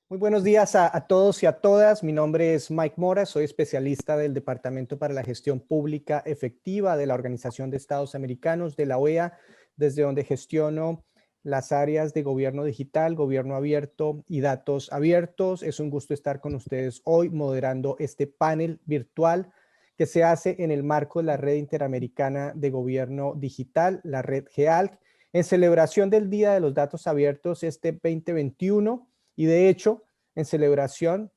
Muy buenos días a todos y a todas. Mi nombre es Mike Mora, soy especialista del Departamento para la Gestión Pública Efectiva de la Organización de Estados Americanos, de la OEA, desde donde gestiono las áreas de gobierno digital, gobierno abierto y datos abiertos. Es un gusto estar con ustedes hoy moderando este panel virtual que se hace en el marco de la Red Interamericana de Gobierno Digital, la red GEALC, en celebración del Día de los Datos Abiertos este 2021. Y de hecho, en celebración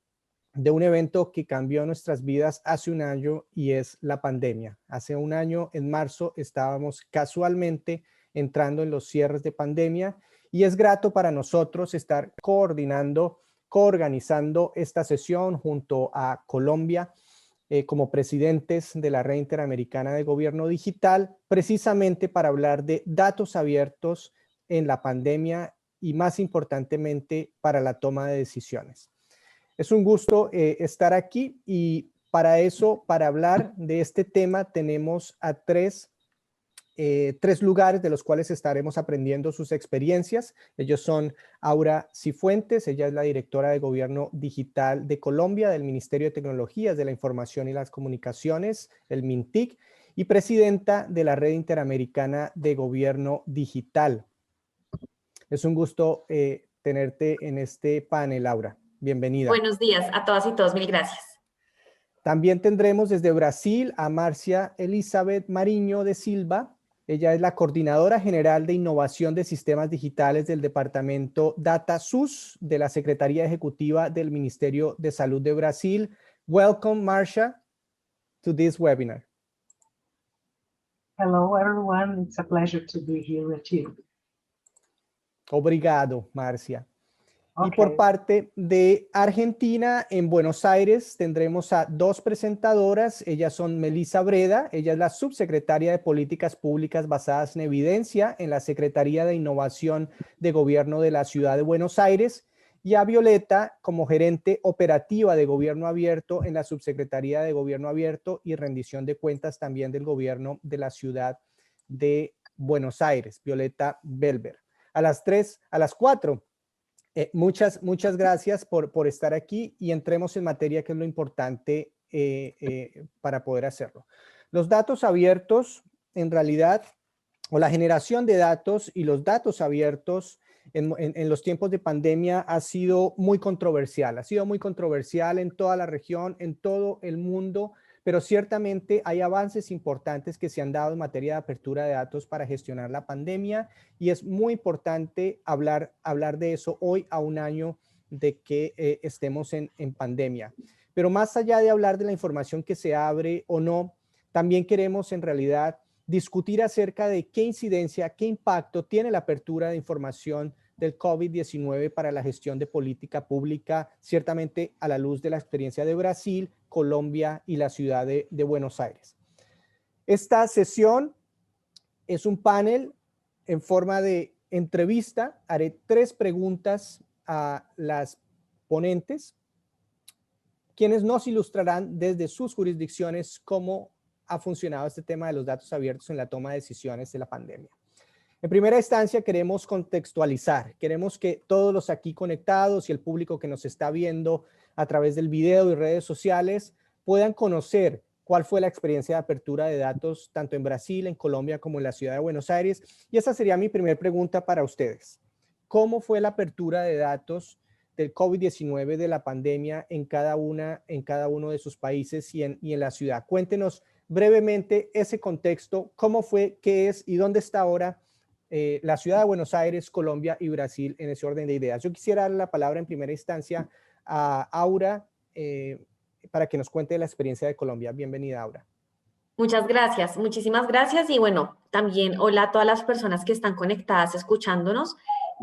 de un evento que cambió nuestras vidas hace un año y es la pandemia. Hace un año, en marzo, estábamos casualmente entrando en los cierres de pandemia y es grato para nosotros estar coorganizando esta sesión junto a Colombia como presidentes de la Red Interamericana de Gobierno Digital, precisamente para hablar de datos abiertos en la pandemia y más importantemente para la toma de decisiones. Es un gusto estar aquí y para eso, para hablar de este tema, tenemos a tres lugares de los cuales estaremos aprendiendo sus experiencias. Ellos son Aura Cifuentes, ella es la directora de Gobierno Digital de Colombia, del Ministerio de Tecnologías de la Información y las Comunicaciones, el MINTIC, y presidenta de la Red Interamericana de Gobierno Digital. Es un gusto tenerte en este panel, Aura. Bienvenida. Buenos días a todas y todos, mil gracias. También tendremos desde Brasil a Márcia Elizabeth Marinho de Silva. Ella es la coordinadora general de innovación de sistemas digitales del departamento DataSUS de la Secretaría Ejecutiva del Ministerio de Salud de Brasil. Welcome, Márcia, to this webinar. Hello, everyone. It's a pleasure to be here with you. Obrigado, Márcia. Okay. Y por parte de Argentina, en Buenos Aires, tendremos a dos presentadoras. Ellas son Melissa Breda, ella es la subsecretaria de Políticas Públicas Basadas en Evidencia en la Secretaría de Innovación de Gobierno de la Ciudad de Buenos Aires, y a Violeta como gerente operativa de Gobierno Abierto en la Subsecretaría de Gobierno Abierto y Rendición de Cuentas también del Gobierno de la Ciudad de Buenos Aires, Violeta Belver. A las 4. Muchas gracias por estar aquí y entremos en materia, que es lo importante para poder hacerlo. Los datos abiertos, en realidad, o la generación de datos y los datos abiertos en los tiempos de pandemia ha sido muy controversial. Ha sido muy controversial en toda la región, en todo el mundo, pero ciertamente hay avances importantes que se han dado en materia de apertura de datos para gestionar la pandemia y es muy importante hablar de eso hoy a un año de que estemos en pandemia. Pero más allá de hablar de la información que se abre o no, también queremos en realidad discutir acerca de qué incidencia, qué impacto tiene la apertura de información del COVID-19 para la gestión de política pública, ciertamente a la luz de la experiencia de Brasil, Colombia y la ciudad de Buenos Aires. Esta sesión es un panel en forma de entrevista. Haré 3 preguntas a las ponentes, quienes nos ilustrarán desde sus jurisdicciones cómo ha funcionado este tema de los datos abiertos en la toma de decisiones de la pandemia. En primera instancia, queremos contextualizar. Queremos que todos los aquí conectados y el público que nos está viendo a través del video y redes sociales puedan conocer cuál fue la experiencia de apertura de datos tanto en Brasil, en Colombia, como en la ciudad de Buenos Aires. Y esa sería mi primera pregunta para ustedes. ¿Cómo fue la apertura de datos del COVID-19 de la pandemia en cada uno de sus países y en la ciudad? Cuéntenos brevemente ese contexto, cómo fue, qué es y dónde está ahora la ciudad de Buenos Aires, Colombia y Brasil en ese orden de ideas. Yo quisiera darle la palabra en primera instancia a Aura para que nos cuente la experiencia de Colombia. Bienvenida, Aura. Muchas gracias, muchísimas gracias y bueno, también hola a todas las personas que están conectadas escuchándonos.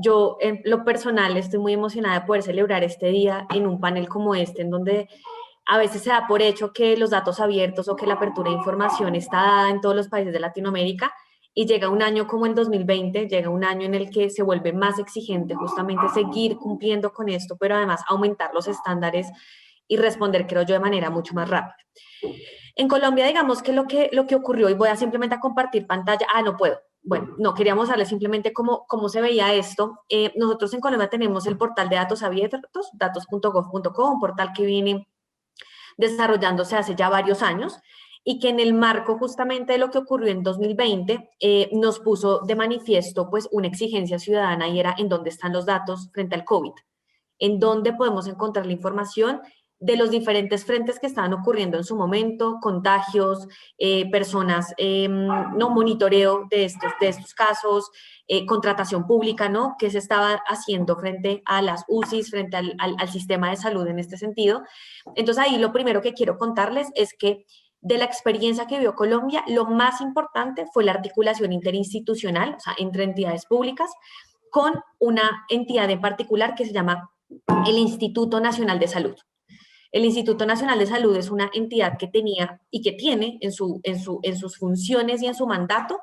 Yo en lo personal estoy muy emocionada de poder celebrar este día en un panel como este, en donde a veces se da por hecho que los datos abiertos o que la apertura de información está dada en todos los países de Latinoamérica y llega un año como el 2020, llega un año en el que se vuelve más exigente justamente seguir cumpliendo con esto, pero además aumentar los estándares y responder, creo yo, de manera mucho más rápida. En Colombia, digamos que lo que ocurrió, y voy a simplemente a compartir pantalla, no puedo. bueno, no queríamos darles simplemente cómo se veía esto. Nosotros en Colombia tenemos el portal de datos abiertos, datos.gov.co, un portal que viene desarrollándose hace ya varios años y que en el marco justamente de lo que ocurrió en 2020 nos puso de manifiesto pues una exigencia ciudadana y era en dónde están los datos frente al COVID, en dónde podemos encontrar la información de los diferentes frentes que estaban ocurriendo en su momento, contagios, personas, no monitoreo de estos casos, contratación pública, ¿no? ¿Qué se estaba haciendo frente a las UCIs, frente al sistema de salud en este sentido? Entonces ahí lo primero que quiero contarles es que de la experiencia que vio Colombia, lo más importante fue la articulación interinstitucional, o sea, entre entidades públicas, con una entidad en particular que se llama el Instituto Nacional de Salud. El Instituto Nacional de Salud es una entidad que tenía y que tiene en sus funciones y en su mandato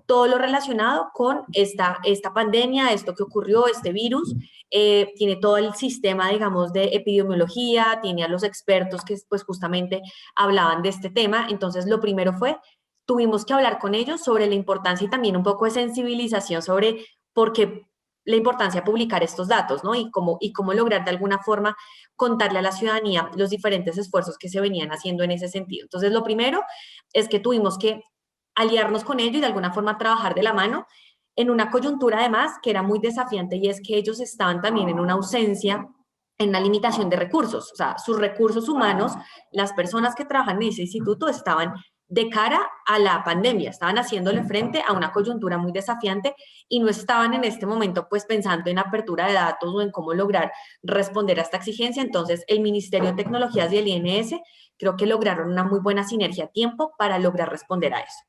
todo lo relacionado con esta pandemia, esto que ocurrió, este virus. Tiene todo el sistema, digamos, de epidemiología, tiene a los expertos que pues justamente hablaban de este tema. Entonces, lo primero fue, tuvimos que hablar con ellos sobre la importancia y también un poco de sensibilización sobre por qué la importancia de publicar estos datos, ¿no? Y cómo lograr de alguna forma contarle a la ciudadanía los diferentes esfuerzos que se venían haciendo en ese sentido. Entonces, lo primero es que tuvimos que aliarnos con ellos y de alguna forma trabajar de la mano en una coyuntura además que era muy desafiante y es que ellos estaban también en una ausencia, en una limitación de recursos. O sea, sus recursos humanos, las personas que trabajan en ese instituto estaban de cara a la pandemia, estaban haciéndole frente a una coyuntura muy desafiante y no estaban en este momento pues pensando en apertura de datos o en cómo lograr responder a esta exigencia. Entonces el Ministerio de Tecnologías y el INS creo que lograron una muy buena sinergia a tiempo para lograr responder a eso.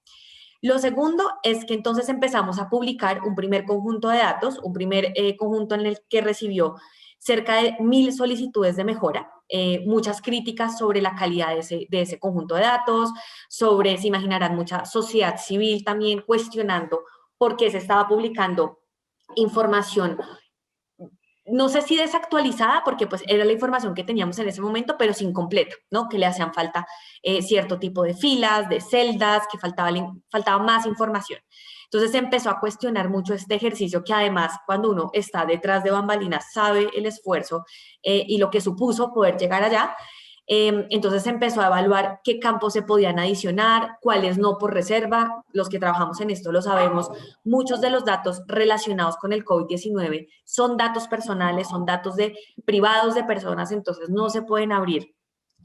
Lo segundo es que entonces empezamos a publicar un primer conjunto de datos, un primer conjunto en el que recibió cerca de 1000 solicitudes de mejora, muchas críticas sobre la calidad de ese conjunto de datos, sobre, se imaginarán, mucha sociedad civil también cuestionando por qué se estaba publicando información, no sé si desactualizada, porque pues era la información que teníamos en ese momento, pero sin completo, ¿no? Que le hacían falta cierto tipo de filas, de celdas, que faltaba más información. Entonces se empezó a cuestionar mucho este ejercicio que además cuando uno está detrás de bambalinas sabe el esfuerzo y lo que supuso poder llegar allá. Entonces se empezó a evaluar qué campos se podían adicionar, cuáles no por reserva. Los que trabajamos en esto lo sabemos. Muchos de los datos relacionados con el COVID-19 son datos personales, son datos privados de personas, entonces no se pueden abrir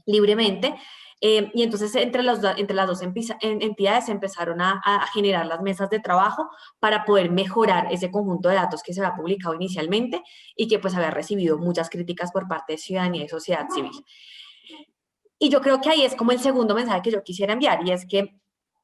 libremente. Y entonces entre las dos entidades se empezaron a generar las mesas de trabajo para poder mejorar ese conjunto de datos que se había publicado inicialmente y que pues había recibido muchas críticas por parte de ciudadanía y sociedad civil. Y yo creo que ahí es como el segundo mensaje que yo quisiera enviar, y es que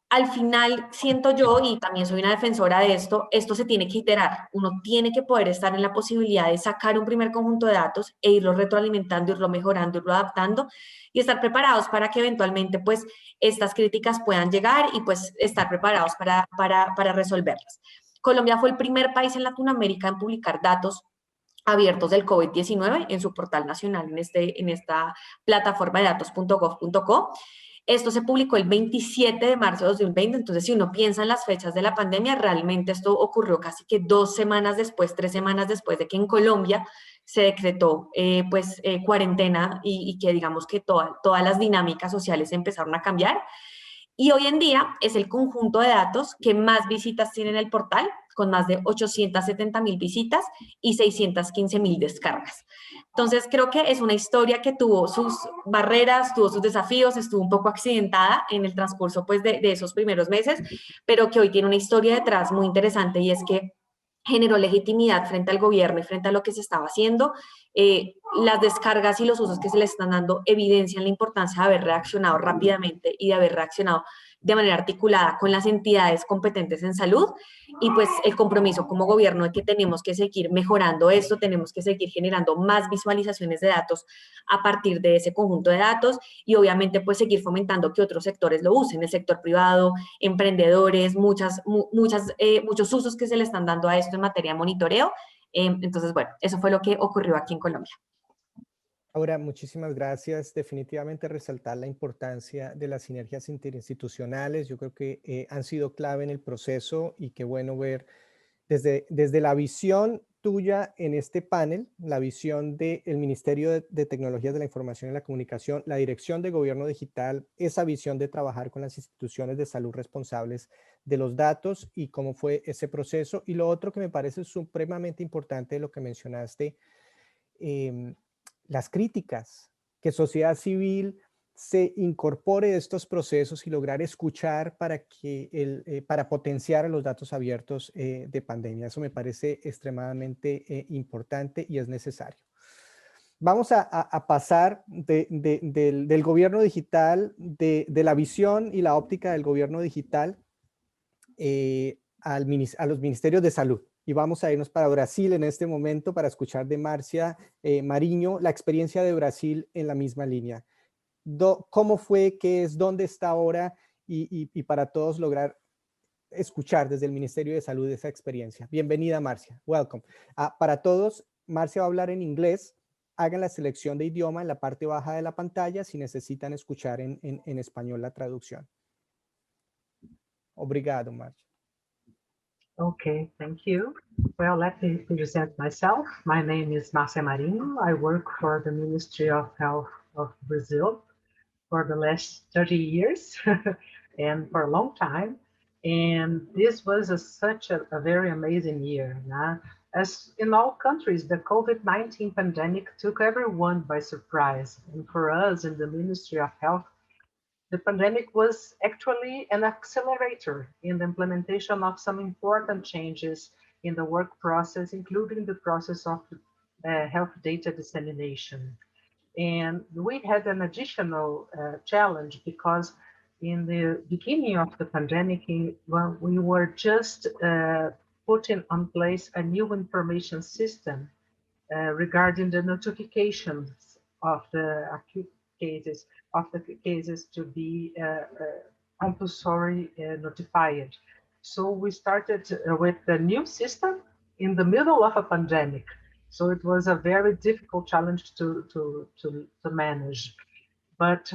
al final siento yo, y también soy una defensora de esto se tiene que iterar. Uno tiene que poder estar en la posibilidad de sacar un primer conjunto de datos e irlo retroalimentando, irlo mejorando, irlo adaptando y estar preparados para que eventualmente pues estas críticas puedan llegar y pues estar preparados para resolverlas. Colombia fue el primer país en Latinoamérica en publicar datos abiertos del COVID-19 en su portal nacional, en esta plataforma de datos.gov.co. Esto se publicó el 27 de marzo de 2020, entonces si uno piensa en las fechas de la pandemia, realmente esto ocurrió casi que 2 semanas después, 3 semanas después de que en Colombia se decretó cuarentena y que digamos que todas las dinámicas sociales empezaron a cambiar. Y hoy en día es el conjunto de datos que más visitas tiene en el portal, con más de 870,000 visitas y 615,000 descargas. Entonces, creo que es una historia que tuvo sus barreras, tuvo sus desafíos, estuvo un poco accidentada en el transcurso pues, de esos primeros meses, pero que hoy tiene una historia detrás muy interesante y es que generó legitimidad frente al gobierno y frente a lo que se estaba haciendo. Las descargas y los usos que se le están dando evidencian la importancia de haber reaccionado rápidamente y de haber reaccionado de manera articulada con las entidades competentes en salud y pues el compromiso como gobierno de que tenemos que seguir mejorando esto, tenemos que seguir generando más visualizaciones de datos a partir de ese conjunto de datos y obviamente pues seguir fomentando que otros sectores lo usen, el sector privado, emprendedores, muchos usos que se le están dando a esto en materia de monitoreo. Entonces, bueno, eso fue lo que ocurrió aquí en Colombia. Ahora, muchísimas gracias. Definitivamente resaltar la importancia de las sinergias interinstitucionales. Yo creo que han sido clave en el proceso y qué bueno ver desde la visión tuya en este panel, la visión del Ministerio de Tecnologías de la Información y la Comunicación, la Dirección de Gobierno Digital, esa visión de trabajar con las instituciones de salud responsables de los datos y cómo fue ese proceso. Y lo otro que me parece supremamente importante de lo que mencionaste, eh, las críticas, que sociedad civil se incorpore a estos procesos y lograr escuchar para potenciar a los datos abiertos de pandemia. Eso me parece extremadamente importante y es necesario. Vamos a pasar del gobierno digital, de la visión y la óptica del gobierno digital a los ministerios de salud. Y vamos a irnos para Brasil en este momento para escuchar de Marcia Mariño la experiencia de Brasil en la misma línea. ¿Cómo fue, qué es, dónde está ahora y para todos lograr escuchar desde el Ministerio de Salud esa experiencia? Bienvenida, Marcia. Welcome. Para todos, Marcia va a hablar en inglés. Hagan la selección de idioma en la parte baja de la pantalla si necesitan escuchar en español la traducción. Obrigado, Marcia. Okay, thank you. Well, let me present myself. My name is Marcia Marinho. I work for the Ministry of Health of Brazil for the last 30 years and for a long time. And this was such a very amazing year. As in all countries, the COVID-19 pandemic took everyone by surprise. And for us in the Ministry of Health, the pandemic was actually an accelerator in the implementation of some important changes in the work process, including the process of health data dissemination. And we had an additional challenge because in the beginning of the pandemic, well, we were just putting on place a new information system regarding the notifications of the acute cases, to be compulsory notified. So we started with the new system in the middle of a pandemic. So it was a very difficult challenge to manage. But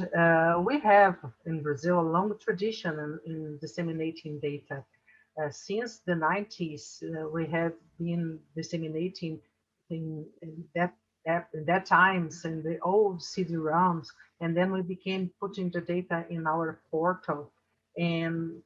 we have in Brazil a long tradition in disseminating data. Since the 90s, we have been disseminating in that times in the old CD-ROMs, and then we became putting the data in our portal, and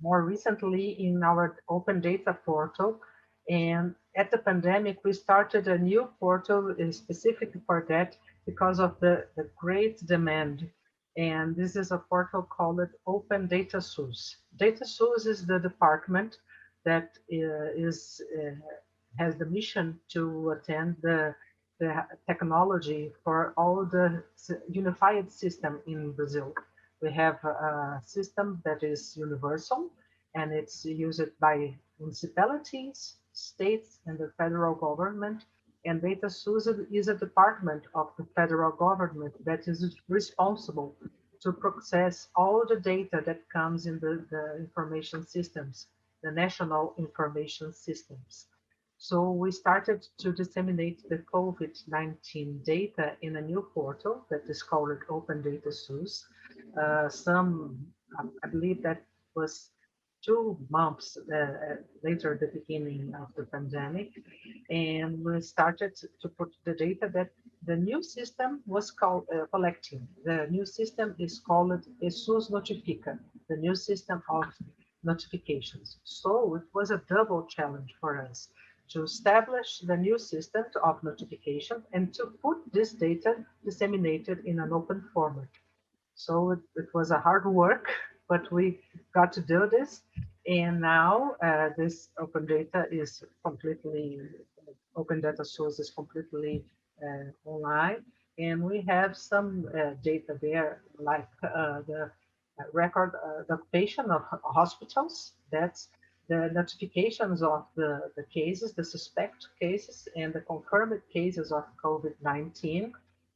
more recently in our open data portal. And at the pandemic, we started a new portal specifically for that because of the great demand. And this is a portal called Open Data SUS. Data SUS is the department that has the mission to attend the technology for all the unified system in Brazil. We have a system that is universal, and it's used by municipalities, states, and the federal government. And Data SUS is a department of the federal government that is responsible to process all the data that comes in the information systems, the national information systems. So we started to disseminate the COVID-19 data in a new portal that is called Open Data SUS. I believe that was 2 months later, the beginning of the pandemic, and we started to put the data that the new system was collecting. The new system is called SUS Notifica, the new system of notifications. So it was a double challenge for us to establish the new system of notification and to put this data disseminated in an open format. So it was a hard work, but we got to do this. And now this open data is completely, Open Data SUS is completely online. And we have some data there, like the record, the occupation of hospitals. That's the notifications of the cases, the suspect cases, and the confirmed cases of COVID-19.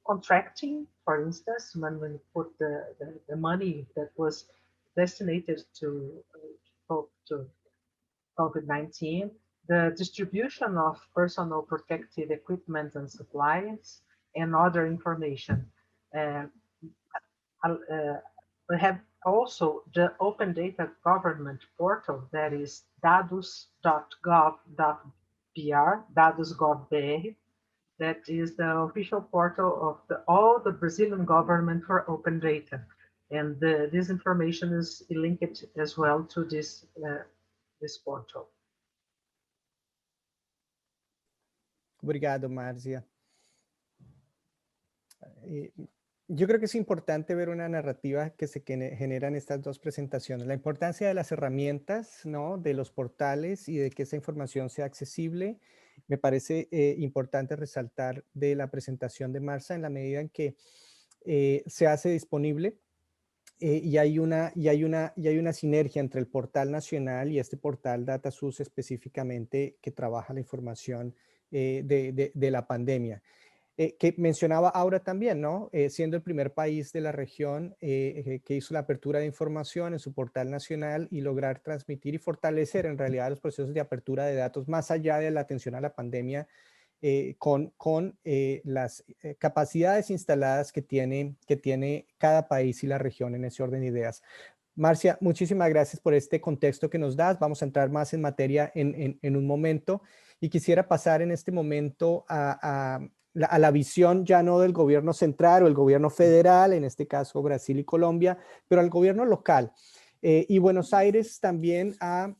Contracting, for instance, when we put the money that was destinated to COVID-19, the distribution of personal protective equipment and supplies, and other information. We have also the Open Data Government portal that is dados.gov.br, dados.gov.br. That is the official portal of all the Brazilian government for open data. And this information is linked as well to this portal. Obrigado, Marcia. Yo creo que es importante ver una narrativa que se genera en estas dos presentaciones. La importancia de las herramientas, ¿no? De los portales y de que esa información sea accesible. Me parece importante resaltar de la presentación de Marcia en la medida en que se hace disponible y hay una sinergia entre el portal nacional y este portal DataSUS específicamente que trabaja la información de la pandemia. Que mencionaba Aura también, ¿no? Siendo el primer país de la región que hizo la apertura de información en su portal nacional y lograr transmitir y fortalecer en realidad los procesos de apertura de datos más allá de la atención a la pandemia con las capacidades instaladas que tiene cada país y la región en ese orden de ideas. Marcia, muchísimas gracias por este contexto que nos das. Vamos a entrar más en materia en un momento y quisiera pasar en este momento a la visión ya no del gobierno central o el gobierno federal, en este caso Brasil y Colombia, pero al gobierno local. Y Buenos Aires también ha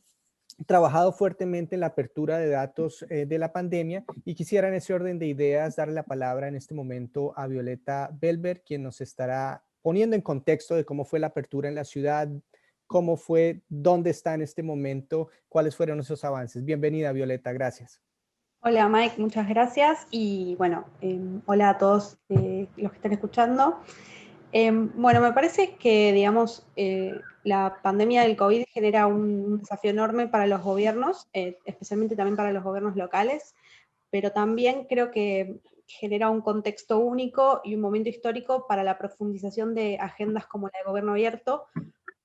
trabajado fuertemente en la apertura de datos de la pandemia y quisiera en ese orden de ideas darle la palabra en este momento a Violeta Belver, quien nos estará poniendo en contexto de cómo fue la apertura en la ciudad, cómo fue, dónde está en este momento, cuáles fueron esos avances. Bienvenida, Violeta, gracias. Hola Mike, muchas gracias y bueno, hola a todos los que están escuchando. Bueno, me parece que, digamos, la pandemia del COVID genera un desafío enorme para los gobiernos, especialmente también para los gobiernos locales, pero también creo que genera un contexto único y un momento histórico para la profundización de agendas como la de gobierno abierto,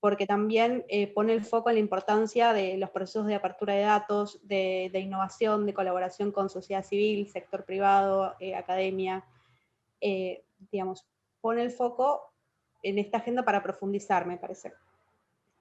porque también pone el foco en la importancia de los procesos de apertura de datos, de innovación, de colaboración con sociedad civil, sector privado, academia, digamos, pone el foco en esta agenda para profundizar, me parece.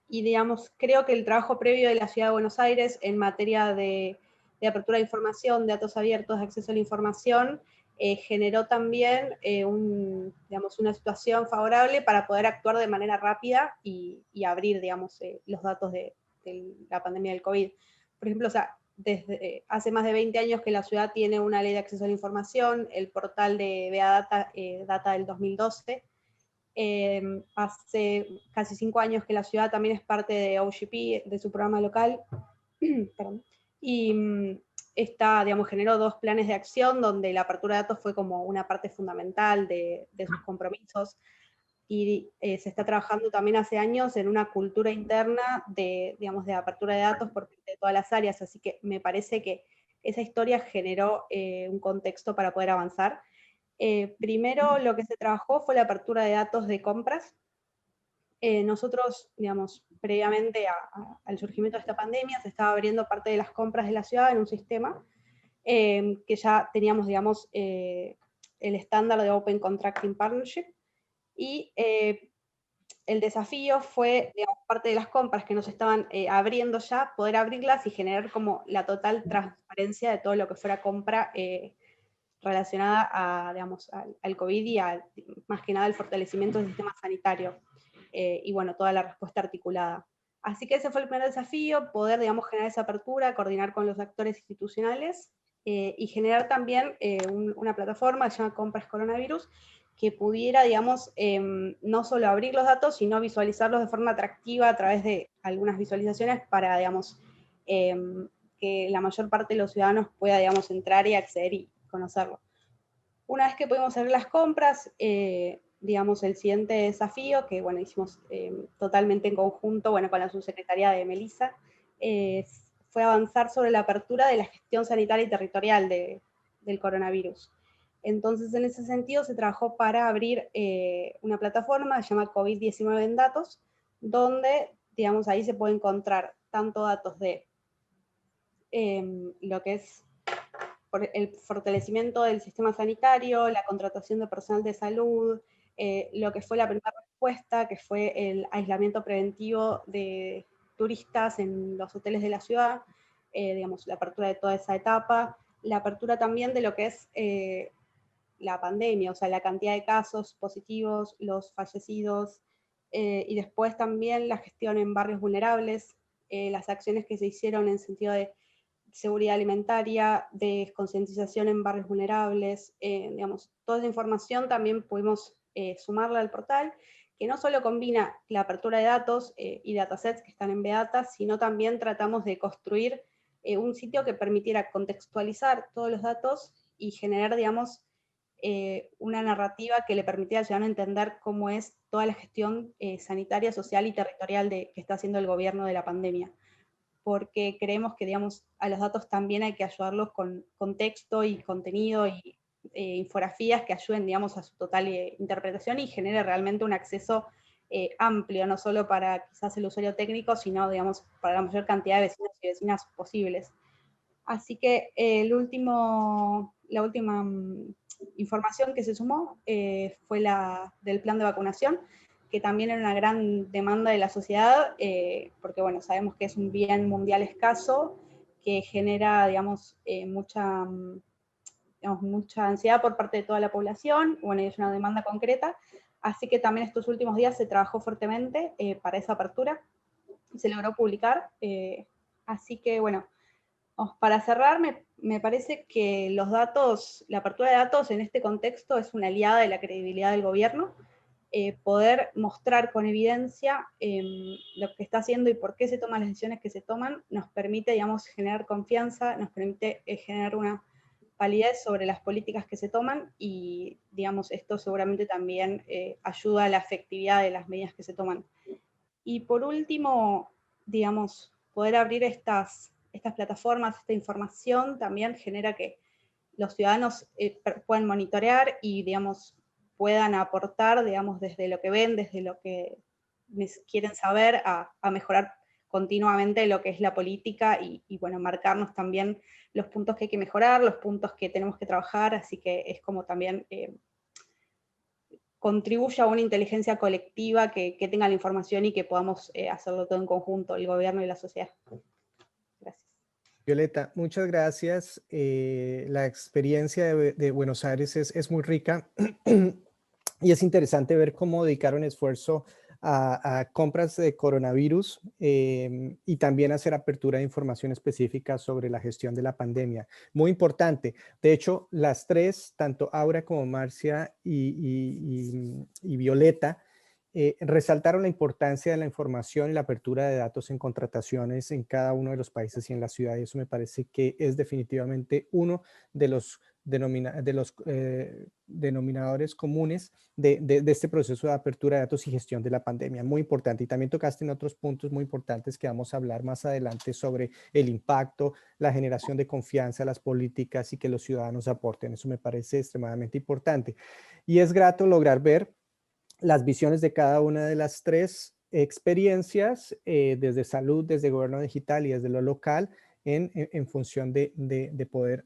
Y digamos, creo que el trabajo previo de la Ciudad de Buenos Aires en materia de apertura de información, de datos abiertos, de acceso a la información, generó también una situación favorable para poder actuar de manera rápida y abrir, digamos, los datos de la pandemia del COVID. Por ejemplo, o sea, desde hace más de 20 años que la ciudad tiene una ley de acceso a la información, el portal de BA Data data del 2012, hace casi 5 años que la ciudad también es parte de OGP, de su programa local, y digamos, generó 2 planes de acción donde la apertura de datos fue como una parte fundamental de sus compromisos, y se está trabajando también hace años en una cultura interna digamos, de apertura de datos por parte de todas las áreas, así que me parece que esa historia generó un contexto para poder avanzar. Primero lo que se trabajó fue la apertura de datos de compras. Nosotros, digamos, previamente al surgimiento de esta pandemia, se estaba abriendo parte de las compras de la ciudad en un sistema que ya teníamos, digamos, el estándar de Open Contracting Partnership, y el desafío fue, digamos, parte de las compras que nos estaban abriendo ya, poder abrirlas y generar como la total transparencia de todo lo que fuera compra relacionada digamos, al COVID y más que nada al fortalecimiento del sistema sanitario y bueno, toda la respuesta articulada. Así que ese fue el primer desafío, poder, digamos, generar esa apertura, coordinar con los actores institucionales y generar también una plataforma que se llama Compras Coronavirus, que pudiera, digamos, no solo abrir los datos, sino visualizarlos de forma atractiva a través de algunas visualizaciones para, digamos, que la mayor parte de los ciudadanos pueda, digamos, entrar y acceder y conocerlo. Una vez que pudimos hacer las compras, digamos, el siguiente desafío, que bueno, hicimos totalmente en conjunto, bueno, con la subsecretaría de Melissa, fue avanzar sobre la apertura de la gestión sanitaria y territorial del coronavirus. Entonces, en ese sentido, se trabajó para abrir una plataforma que se llama COVID-19 en datos, donde, digamos, ahí se puede encontrar tanto datos de lo que es por el fortalecimiento del sistema sanitario, la contratación de personal de salud, lo que fue la primera respuesta, que fue el aislamiento preventivo de turistas en los hoteles de la ciudad, digamos, la apertura de toda esa etapa, la apertura también de lo que es la pandemia, o sea, la cantidad de casos positivos, los fallecidos, y después también la gestión en barrios vulnerables, las acciones que se hicieron en sentido de seguridad alimentaria, de concientización en barrios vulnerables, digamos, toda esa información también pudimos sumarla al portal, que no solo combina la apertura de datos y datasets que están en Beata, sino también tratamos de construir un sitio que permitiera contextualizar todos los datos y generar, digamos, una narrativa que le permitiera al ciudadano entender cómo es toda la gestión sanitaria, social y territorial que está haciendo el gobierno de la pandemia. Porque creemos que, digamos, a los datos también hay que ayudarlos con contexto y contenido y infografías que ayuden, digamos, a su total interpretación y genere realmente un acceso amplio, no solo para quizás el usuario técnico, sino, digamos, para la mayor cantidad de vecinos y vecinas posibles. Así que la última información que se sumó fue la del plan de vacunación, que también era una gran demanda de la sociedad, porque bueno, sabemos que es un bien mundial escaso, que genera, digamos, mucha ansiedad por parte de toda la población, bueno, y es una demanda concreta, así que también estos últimos días se trabajó fuertemente para esa apertura, se logró publicar, así que bueno, para cerrar, me parece que los datos, la apertura de datos en este contexto es una aliada de la credibilidad del gobierno. Poder mostrar con evidencia lo que está haciendo y por qué se toman las decisiones que se toman, nos permite, digamos, generar confianza, nos permite generar una validez sobre las políticas que se toman y, digamos, esto seguramente también ayuda a la efectividad de las medidas que se toman. Y por último, digamos, poder abrir estas plataformas, esta información, también genera que los ciudadanos puedan monitorear y, digamos, puedan aportar, digamos, desde lo que ven, desde lo que quieren saber, a mejorar continuamente lo que es la política y, bueno, marcarnos también los puntos que hay que mejorar, los puntos que tenemos que trabajar, así que es como también contribuya a una inteligencia colectiva que tenga la información y que podamos hacerlo todo en conjunto, el gobierno y la sociedad. Gracias. Violeta, muchas gracias. La experiencia de Buenos Aires es muy rica y es interesante ver cómo dedicaron esfuerzo a compras de coronavirus y también hacer apertura de información específica sobre la gestión de la pandemia. Muy importante. De hecho, las tres, tanto Aura como Marcia y Violeta, resaltaron la importancia de la información y la apertura de datos en contrataciones en cada uno de los países y en la ciudad. Y eso me parece que es definitivamente uno de los denominadores comunes de este proceso de apertura de datos y gestión de la pandemia. Muy importante. Y también tocaste en otros puntos muy importantes que vamos a hablar más adelante sobre el impacto, la generación de confianza, las políticas y que los ciudadanos aporten. Eso me parece extremadamente importante. Y es grato lograr ver las visiones de cada una de las tres experiencias, desde salud, desde gobierno digital y desde lo local, en función de poder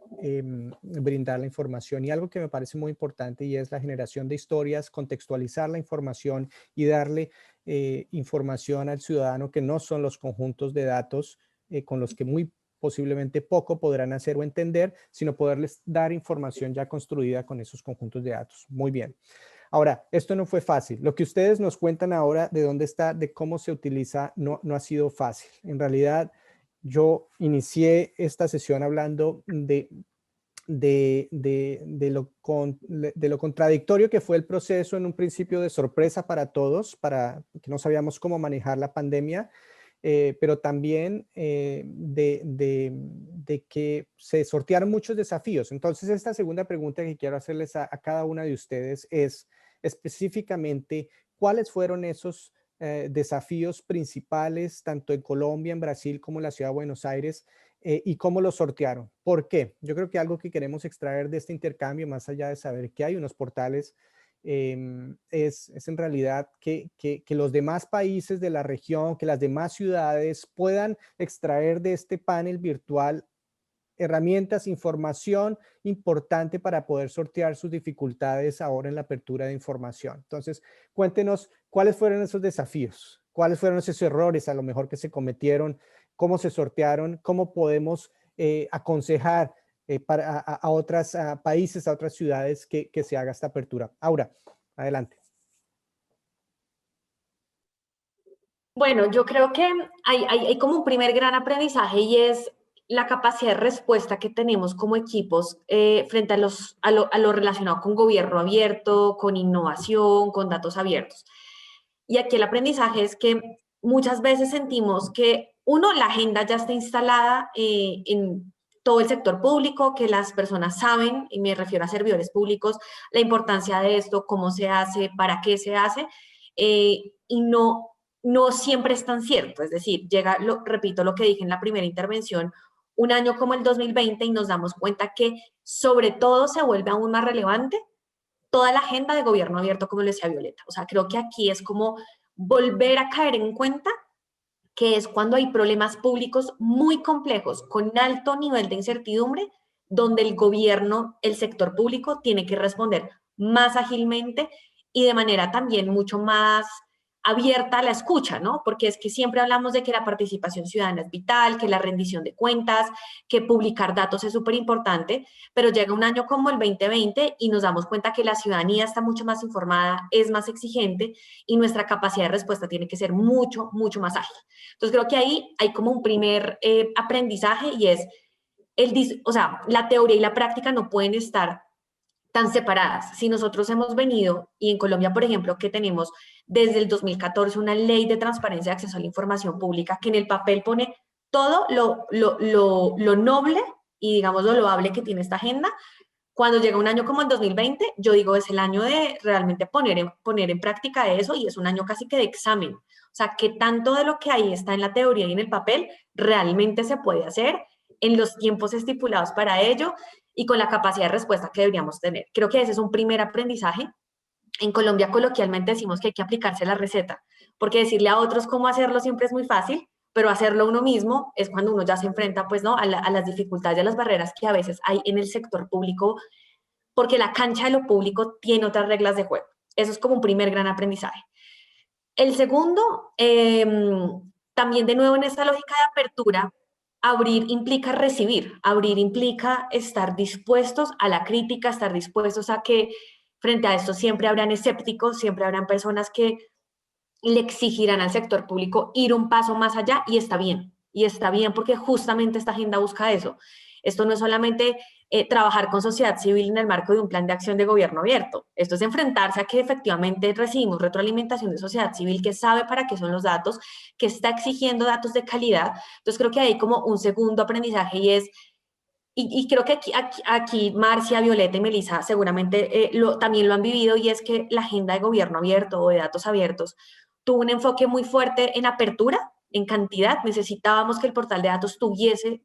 brindar la información. Y algo que me parece muy importante y es la generación de historias, contextualizar la información y darle información al ciudadano que no son los conjuntos de datos con los que muy posiblemente poco podrán hacer o entender, sino poderles dar información ya construida con esos conjuntos de datos. Muy bien. Ahora, esto no fue fácil. Lo que ustedes nos cuentan ahora de dónde está, de cómo se utiliza, no ha sido fácil. En realidad, yo inicié esta sesión hablando de lo contradictorio que fue el proceso en un principio de sorpresa para todos, para que no sabíamos cómo manejar la pandemia, pero también de que se sortearon muchos desafíos. Entonces, esta segunda pregunta que quiero hacerles a cada una de ustedes es específicamente cuáles fueron esos desafíos principales, tanto en Colombia, en Brasil, como en la ciudad de Buenos Aires, y cómo los sortearon. ¿Por qué? Yo creo que algo que queremos extraer de este intercambio, más allá de saber que hay unos portales, es en realidad que los demás países de la región, que las demás ciudades puedan extraer de este panel virtual herramientas, información importante para poder sortear sus dificultades ahora en la apertura de información. Entonces, cuéntenos cuáles fueron esos desafíos, cuáles fueron esos errores a lo mejor que se cometieron, cómo se sortearon, cómo podemos aconsejar a otros países, a otras ciudades que se haga esta apertura. Aura, adelante. Bueno, yo creo que hay como un primer gran aprendizaje y es la capacidad de respuesta que tenemos como equipos frente a lo relacionado con gobierno abierto, con innovación, con datos abiertos. Y aquí el aprendizaje es que muchas veces sentimos que, uno, la agenda ya está instalada en todo el sector público, que las personas saben, y me refiero a servidores públicos, la importancia de esto, cómo se hace, para qué se hace, y no siempre es tan cierto. Es decir, repito lo que dije en la primera intervención, un año como el 2020 y nos damos cuenta que sobre todo se vuelve aún más relevante toda la agenda de gobierno abierto, como le decía Violeta. O sea, creo que aquí es como volver a caer en cuenta que es cuando hay problemas públicos muy complejos, con alto nivel de incertidumbre, donde el gobierno, el sector público, tiene que responder más ágilmente y de manera también mucho más abierta a la escucha, ¿no? Porque es que siempre hablamos de que la participación ciudadana es vital, que la rendición de cuentas, que publicar datos es súper importante, pero llega un año como el 2020 y nos damos cuenta que la ciudadanía está mucho más informada, es más exigente y nuestra capacidad de respuesta tiene que ser mucho, mucho más ágil. Entonces creo que ahí hay como un primer aprendizaje y es, o sea, la teoría y la práctica no pueden estar tan separadas. Si nosotros hemos venido, y en Colombia, por ejemplo, que tenemos desde el 2014 una ley de transparencia de acceso a la información pública que en el papel pone todo lo noble y, digamos, lo loable que tiene esta agenda, cuando llega un año como el 2020, yo digo, es el año de realmente poner en práctica eso y es un año casi que de examen. O sea, que tanto de lo que ahí está en la teoría y en el papel realmente se puede hacer en los tiempos estipulados para ello y con la capacidad de respuesta que deberíamos tener. Creo que ese es un primer aprendizaje. En Colombia coloquialmente decimos que hay que aplicarse la receta, porque decirle a otros cómo hacerlo siempre es muy fácil, pero hacerlo uno mismo es cuando uno ya se enfrenta pues, ¿no? a las dificultades y a las barreras que a veces hay en el sector público, porque la cancha de lo público tiene otras reglas de juego. Eso es como un primer gran aprendizaje. El segundo, también de nuevo en esta lógica de apertura, abrir implica recibir, abrir implica estar dispuestos a la crítica, estar dispuestos a que frente a esto siempre habrán escépticos, siempre habrán personas que le exigirán al sector público ir un paso más allá y está bien porque justamente esta agenda busca eso. Esto no es solamente trabajar con sociedad civil en el marco de un plan de acción de gobierno abierto. Esto es enfrentarse a que efectivamente recibimos retroalimentación de sociedad civil que sabe para qué son los datos, que está exigiendo datos de calidad. Entonces creo que hay como un segundo aprendizaje y es, y creo que aquí Marcia, Violeta y Melissa seguramente también lo han vivido y es que la agenda de gobierno abierto o de datos abiertos tuvo un enfoque muy fuerte en apertura, en cantidad. Necesitábamos que el portal de datos tuviese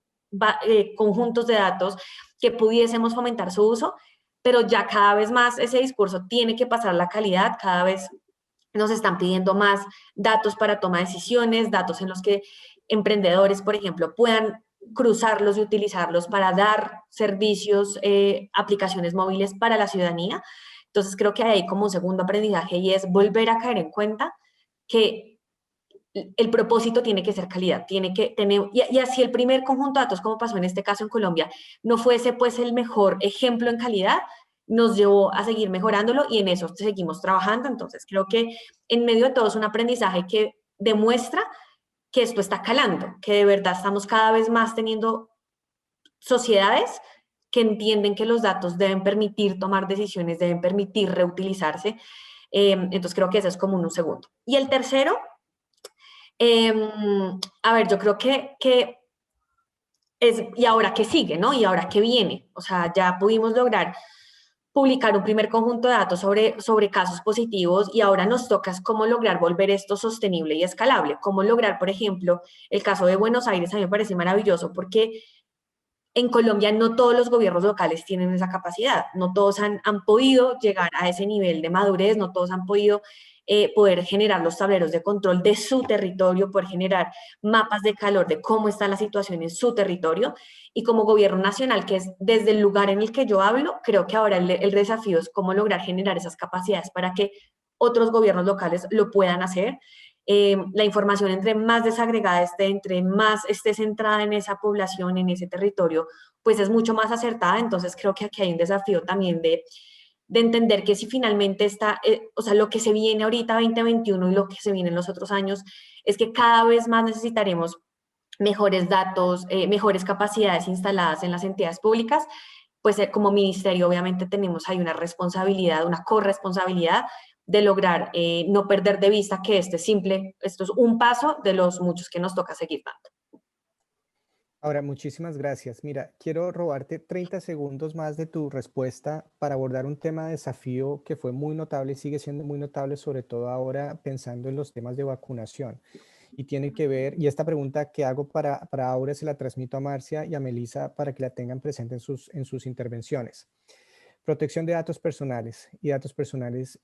conjuntos de datos que pudiésemos fomentar su uso, pero ya cada vez más ese discurso tiene que pasar la calidad, cada vez nos están pidiendo más datos para toma de decisiones, datos en los que emprendedores, por ejemplo, puedan cruzarlos y utilizarlos para dar servicios, aplicaciones móviles para la ciudadanía. Entonces creo que hay como un segundo aprendizaje y es volver a caer en cuenta que el propósito tiene que ser calidad, tiene que tener, y así el primer conjunto de datos, como pasó en este caso en Colombia, no fuese pues el mejor ejemplo en calidad, nos llevó a seguir mejorándolo y en eso seguimos trabajando. Entonces creo que en medio de todo es un aprendizaje que demuestra que esto está calando, que de verdad estamos cada vez más teniendo sociedades que entienden que los datos deben permitir tomar decisiones, deben permitir reutilizarse. Entonces creo que ese es como un segundo. Y el tercero, a ver, yo creo que es, ¿y ahora qué sigue, no? ¿Y ahora qué viene? O sea, ya pudimos lograr publicar un primer conjunto de datos sobre casos positivos y ahora nos toca cómo lograr volver esto sostenible y escalable. Cómo lograr, por ejemplo, el caso de Buenos Aires a mí me parece maravilloso porque en Colombia no todos los gobiernos locales tienen esa capacidad, no todos han podido llegar a ese nivel de madurez, no todos han podido poder generar los tableros de control de su territorio, poder generar mapas de calor de cómo está la situación en su territorio. Y como gobierno nacional, que es desde el lugar en el que yo hablo, creo que ahora el desafío es cómo lograr generar esas capacidades para que otros gobiernos locales lo puedan hacer. La información entre más desagregada esté, entre más esté centrada en esa población, en ese territorio, pues es mucho más acertada. Entonces creo que aquí hay un desafío también de entender que si finalmente está, o sea, lo que se viene ahorita 2021 y lo que se viene en los otros años, es que cada vez más necesitaremos mejores datos, mejores capacidades instaladas en las entidades públicas. Pues como ministerio obviamente tenemos ahí una responsabilidad, una corresponsabilidad de lograr no perder de vista que esto es un paso de los muchos que nos toca seguir dando. Ahora, muchísimas gracias. Mira, quiero robarte 30 segundos más de tu respuesta para abordar un tema de desafío que fue muy notable y sigue siendo muy notable, sobre todo ahora pensando en los temas de vacunación. Y tiene que ver, y esta pregunta que hago para Aura se la transmito a Marcia y a Melissa para que la tengan presente en sus intervenciones. Protección de datos personales y datos personales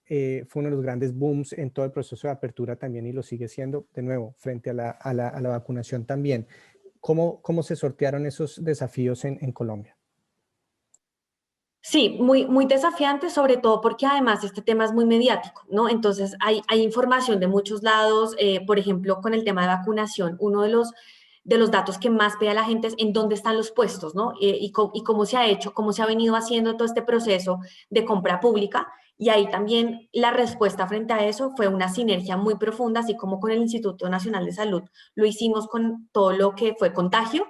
fue uno de los grandes booms en todo el proceso de apertura también y lo sigue siendo de nuevo frente a la vacunación también. ¿Cómo se sortearon esos desafíos en Colombia? Sí, muy desafiante, sobre todo porque además este tema es muy mediático, ¿no? Entonces hay información de muchos lados, por ejemplo, con el tema de vacunación, uno de los datos que más pide a la gente es en dónde están los puestos, ¿no? Y cómo se ha hecho, cómo se ha venido haciendo todo este proceso de compra pública. Y ahí también la respuesta frente a eso fue una sinergia muy profunda, así como con el Instituto Nacional de Salud lo hicimos con todo lo que fue contagio.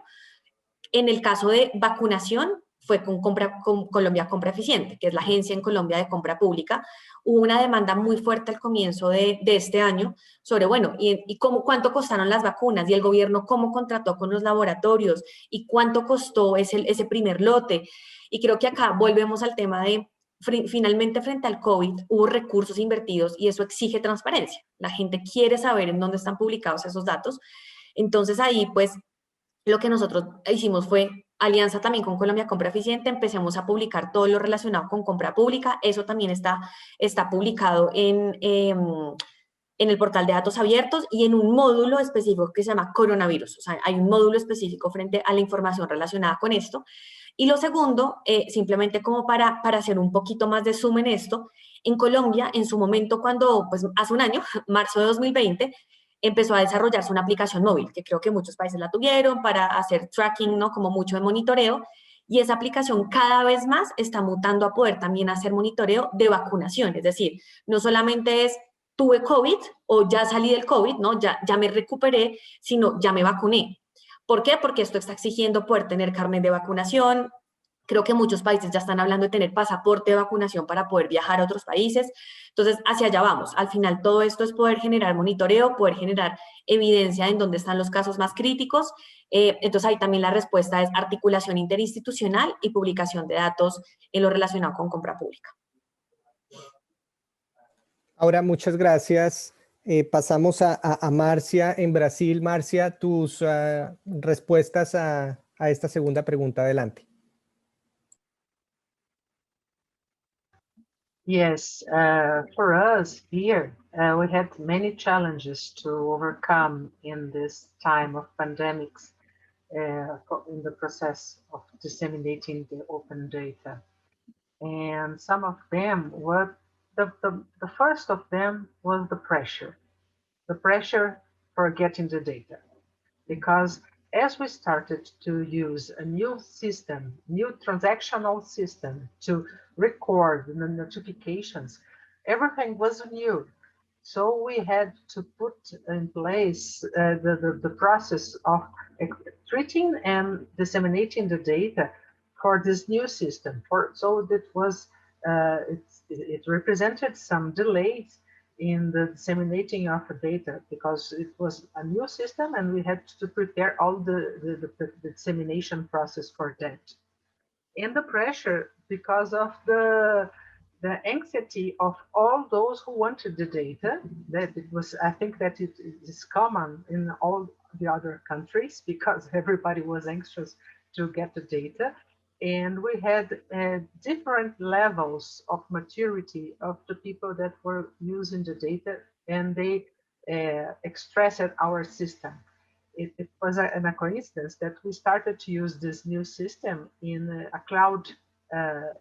En el caso de vacunación, fue con Colombia Compra Eficiente, que es la agencia en Colombia de compra pública. Hubo una demanda muy fuerte al comienzo de este año sobre, bueno, cuánto costaron las vacunas y el gobierno cómo contrató con los laboratorios y cuánto costó ese primer lote. Y creo que acá volvemos al tema de, finalmente frente al COVID hubo recursos invertidos y eso exige transparencia. La gente quiere saber en dónde están publicados esos datos. Entonces ahí pues lo que nosotros hicimos fue alianza también con Colombia Compra Eficiente, empecemos a publicar todo lo relacionado con compra pública, eso también está publicado en el portal de datos abiertos y en un módulo específico que se llama coronavirus, o sea, hay un módulo específico frente a la información relacionada con esto. Y lo segundo, simplemente como para hacer un poquito más de zoom en esto, en Colombia, en su momento, cuando, pues hace un año, marzo de 2020, empezó a desarrollarse una aplicación móvil, que creo que muchos países la tuvieron para hacer tracking, ¿no? Como mucho de monitoreo, y esa aplicación cada vez más está mutando a poder también hacer monitoreo de vacunación, es decir, no solamente es tuve COVID o ya salí del COVID, ¿no? Ya me recuperé, sino ya me vacuné. ¿Por qué? Porque esto está exigiendo poder tener carnet de vacunación. Creo que muchos países ya están hablando de tener pasaporte de vacunación para poder viajar a otros países. Entonces, hacia allá vamos. Al final, todo esto es poder generar monitoreo, poder generar evidencia en dónde están los casos más críticos. Entonces, ahí también la respuesta es articulación interinstitucional y publicación de datos en lo relacionado con compra pública. Ahora, muchas gracias. Pasamos a Marcia en Brasil. Marcia, tus respuestas a esta segunda pregunta. Adelante. Yes, for us here, we had many challenges to overcome in this time of pandemics in the process of disseminating the open data. And some of them were, the first of them was the pressure for getting the data. Because as we started to use a new system, new transactional system to record the notifications, everything was new. So we had to put in place the process of treating and disseminating the data for this new system. So that was it represented some delays in the disseminating of the data because it was a new system and we had to prepare all the dissemination process for that. And the pressure because of the anxiety of all those who wanted the data, that it was, I think that it is common in all the other countries because everybody was anxious to get the data. And we had different levels of maturity of the people that were using the data, and they expressed our system. It was a coincidence that we started to use this new system in a cloud, a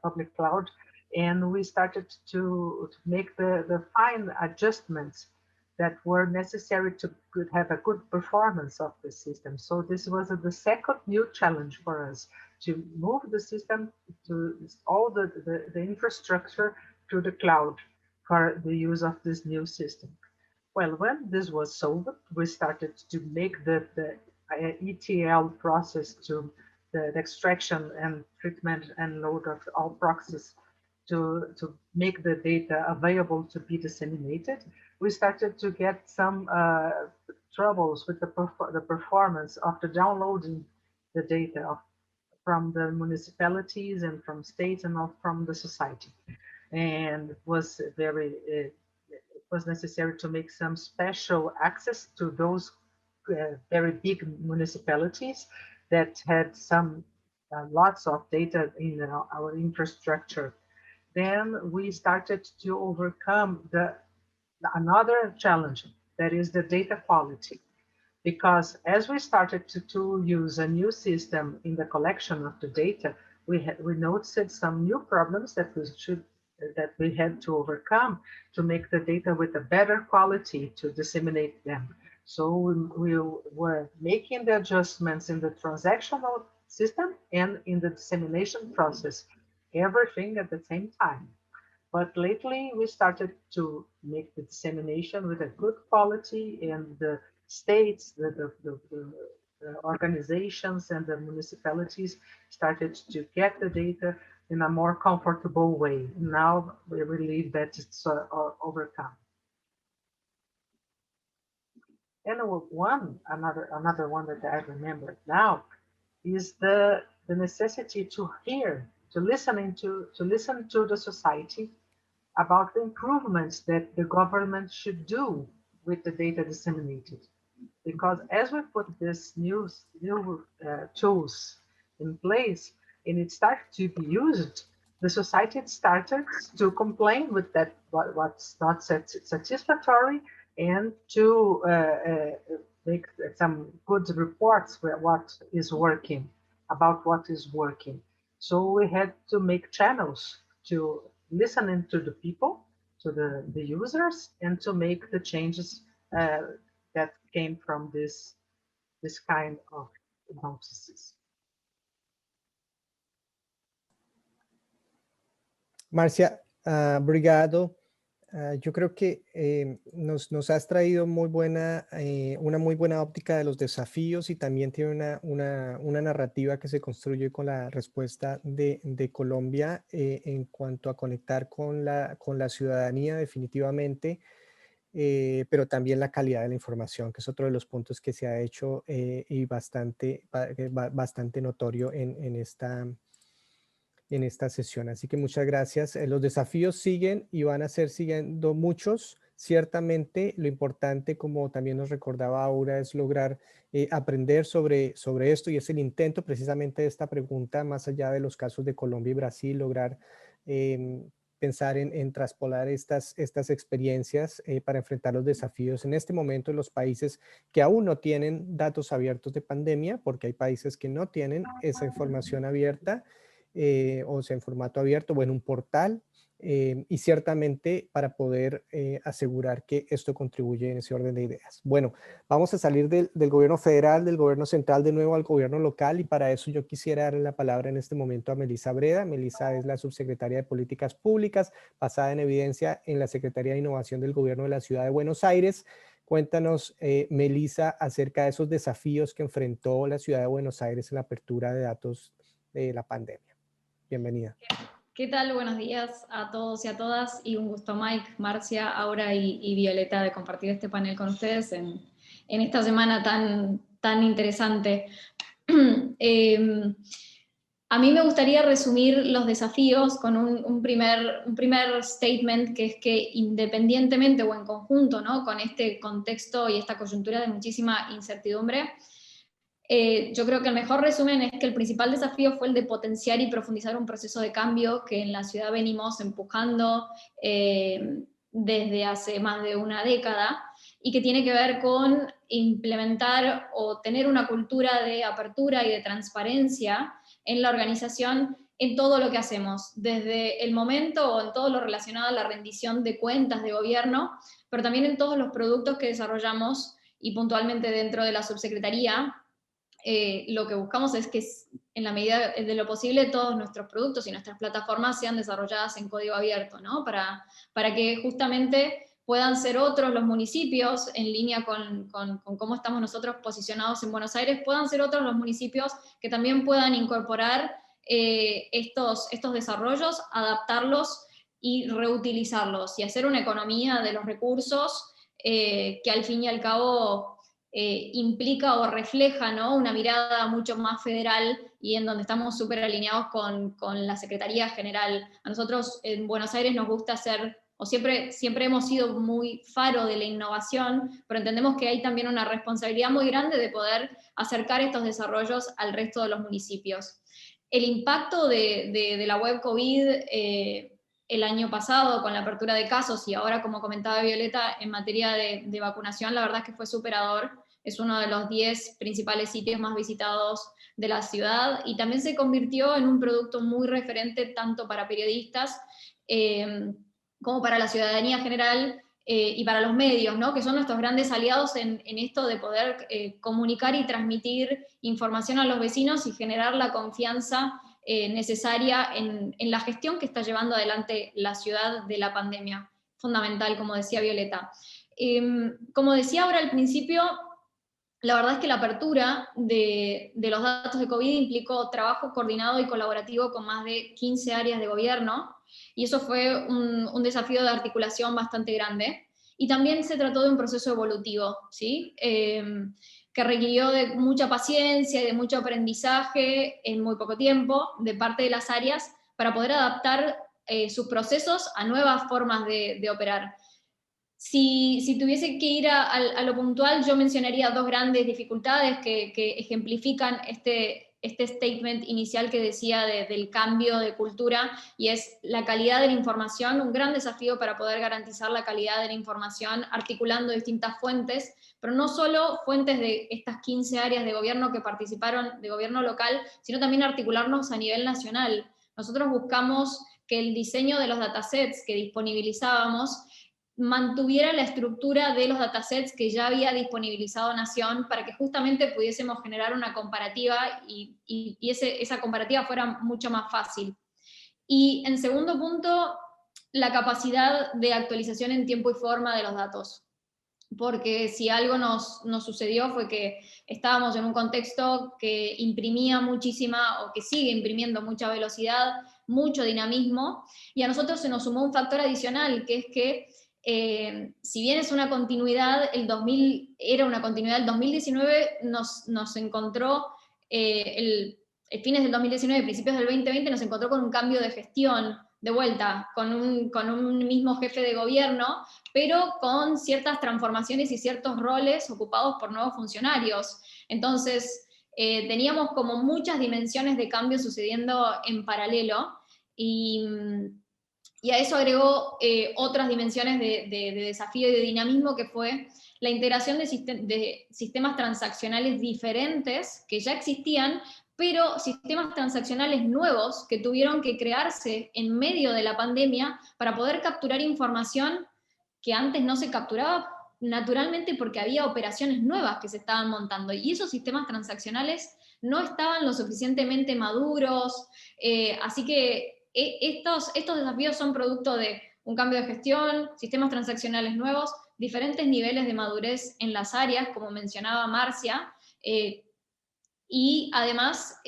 public cloud, and we started to make the fine adjustments that were necessary to have a good performance of the system. So this was the second new challenge for us, to move the system to all the infrastructure to the cloud for the use of this new system. Well, when this was solved, we started to make the ETL process, to the extraction and treatment and load of all proxies to make the data available to be disseminated. We started to get some troubles with the performance of the downloading the data from the municipalities and from states and from the society. And it was was necessary to make some special access to those very big municipalities that had some lots of data in our infrastructure. Then we started to overcome another challenge, that is the data quality. Because as we started to use a new system in the collection of the data, we noticed some new problems that we had to overcome to make the data with a better quality to disseminate them. So we were making the adjustments in the transactional system and in the dissemination process, everything at the same time. But lately we started to make the dissemination with a good quality, and the states, the organizations and the municipalities started to get the data in a more comfortable way. Now we believe that it's overcome. And another one that I remember now is the necessity to listen to the society about the improvements that the government should do with the data disseminated. Because as we put this new tools in place and it started to be used, the society started to complain with that what's not satisfactory, and to make some good reports where what is working, about what is working. So we had to make channels to listen to the people, to the users, and to make the changes that came from this kind of notices. Marcia, obrigado. Yo creo que nos has traído una muy buena óptica de los desafíos, y también tiene una narrativa que se construye con la respuesta de Colombia en cuanto a conectar con la ciudadanía definitivamente, pero también la calidad de la información, que es otro de los puntos que se ha hecho y bastante notorio en esta sesión. Así que muchas gracias. Los desafíos siguen y van a ser siguiendo muchos. Ciertamente lo importante, como también nos recordaba Aura, es lograr aprender sobre esto, y es el intento precisamente de esta pregunta, más allá de los casos de Colombia y Brasil, lograr pensar en traspolar estas experiencias para enfrentar los desafíos en este momento en los países que aún no tienen datos abiertos de pandemia, porque hay países que no tienen esa información abierta, o sea, en formato abierto o en un portal, y ciertamente para poder asegurar que esto contribuye en ese orden de ideas. Bueno, vamos a salir del gobierno federal, del gobierno central, de nuevo al gobierno local, y para eso yo quisiera darle la palabra en este momento a Melissa Breda. Melissa es la subsecretaria de Políticas Públicas, basada en evidencia en la Secretaría de Innovación del Gobierno de la Ciudad de Buenos Aires. Cuéntanos, Melissa, acerca de esos desafíos que enfrentó la Ciudad de Buenos Aires en la apertura de datos de la pandemia. Bienvenida. ¿Qué tal? Buenos días a todos y a todas, y un gusto, Mike, Marcia, Aura y Violeta, de compartir este panel con ustedes en esta semana tan interesante. A mí me gustaría resumir los desafíos con un primer statement, que es que independientemente o en conjunto, ¿no?, con este contexto y esta coyuntura de muchísima incertidumbre, Yo creo que el mejor resumen es que el principal desafío fue el de potenciar y profundizar un proceso de cambio que en la ciudad venimos empujando desde hace más de una década, y que tiene que ver con implementar o tener una cultura de apertura y de transparencia en la organización en todo lo que hacemos, desde el momento o en todo lo relacionado a la rendición de cuentas de gobierno, pero también en todos los productos que desarrollamos y puntualmente dentro de la subsecretaría. Lo que buscamos es que en la medida de lo posible todos nuestros productos y nuestras plataformas sean desarrolladas en código abierto, ¿no? Para que justamente puedan ser otros los municipios, en línea con cómo estamos nosotros posicionados en Buenos Aires, puedan ser otros los municipios que también puedan incorporar estos desarrollos, adaptarlos y reutilizarlos, y hacer una economía de los recursos que al fin y al cabo implica o refleja, ¿no?, una mirada mucho más federal, y en donde estamos súper alineados con la Secretaría General. A nosotros en Buenos Aires nos gusta hacer, o siempre hemos sido muy faro de la innovación, pero entendemos que hay también una responsabilidad muy grande de poder acercar estos desarrollos al resto de los municipios. El impacto de la web COVID el año pasado con la apertura de casos, y ahora, como comentaba Violeta, en materia de vacunación, la verdad es que fue superador. Es uno de los 10 principales sitios más visitados de la ciudad, y también se convirtió en un producto muy referente tanto para periodistas como para la ciudadanía general, y para los medios, ¿no?, que son nuestros grandes aliados en esto de poder comunicar y transmitir información a los vecinos y generar la confianza necesaria en la gestión que está llevando adelante la ciudad de la pandemia. Fundamental, como decía Violeta. Como decía ahora al principio, la verdad es que la apertura de los datos de COVID implicó trabajo coordinado y colaborativo con más de 15 áreas de gobierno, y eso fue un desafío de articulación bastante grande. Y también se trató de un proceso evolutivo, ¿sí? Que requirió de mucha paciencia y de mucho aprendizaje en muy poco tiempo de parte de las áreas para poder adaptar sus procesos a nuevas formas de operar. Si tuviese que ir a lo puntual, yo mencionaría dos grandes dificultades que ejemplifican este statement inicial que decía del cambio de cultura, y es la calidad de la información, un gran desafío para poder garantizar la calidad de la información, articulando distintas fuentes, pero no solo fuentes de estas 15 áreas de gobierno que participaron, de gobierno local, sino también articularnos a nivel nacional. Nosotros buscamos que el diseño de los datasets que disponibilizábamos mantuviera la estructura de los datasets que ya había disponibilizado Nación, para que justamente pudiésemos generar una comparativa y esa comparativa fuera mucho más fácil. Y en segundo punto, la capacidad de actualización en tiempo y forma de los datos. Porque si algo nos sucedió fue que estábamos en un contexto que imprimía muchísima, o que sigue imprimiendo mucha velocidad, mucho dinamismo, y a nosotros se nos sumó un factor adicional, que es que si bien es una continuidad, era una continuidad, el 2019 nos encontró, fines del 2019, principios del 2020, nos encontró con un cambio de gestión, de vuelta, con un mismo jefe de gobierno, pero con ciertas transformaciones y ciertos roles ocupados por nuevos funcionarios. Entonces, teníamos como muchas dimensiones de cambio sucediendo en paralelo, y a eso agregó otras dimensiones de desafío y de dinamismo, que fue la integración de sistemas transaccionales diferentes que ya existían, pero sistemas transaccionales nuevos que tuvieron que crearse en medio de la pandemia para poder capturar información que antes no se capturaba naturalmente, porque había operaciones nuevas que se estaban montando, y esos sistemas transaccionales no estaban lo suficientemente maduros, así que estos desafíos son producto de un cambio de gestión, sistemas transaccionales nuevos, diferentes niveles de madurez en las áreas, como mencionaba Marcia, y además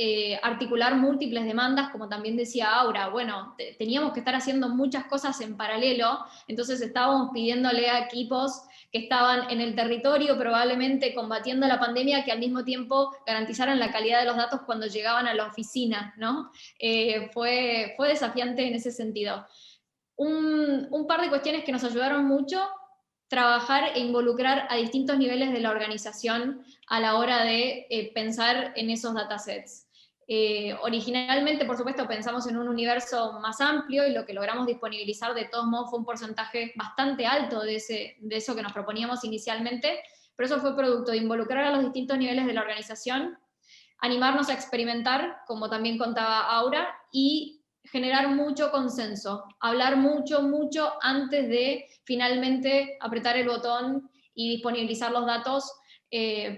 articular múltiples demandas, como también decía Aura. Bueno, teníamos que estar haciendo muchas cosas en paralelo, entonces estábamos pidiéndole a equipos que estaban en el territorio, probablemente combatiendo la pandemia, que al mismo tiempo garantizaran la calidad de los datos cuando llegaban a la oficina, ¿no? Fue desafiante en ese sentido. Un par de cuestiones que nos ayudaron mucho trabajar e involucrar a distintos niveles de la organización a la hora de pensar en esos datasets. Originalmente, por supuesto, pensamos en un universo más amplio y lo que logramos disponibilizar de todos modos fue un porcentaje bastante alto de eso que nos proponíamos inicialmente, pero eso fue producto de involucrar a los distintos niveles de la organización, animarnos a experimentar, como también contaba Aura, y generar mucho consenso, hablar mucho antes de finalmente apretar el botón y disponibilizar los datos,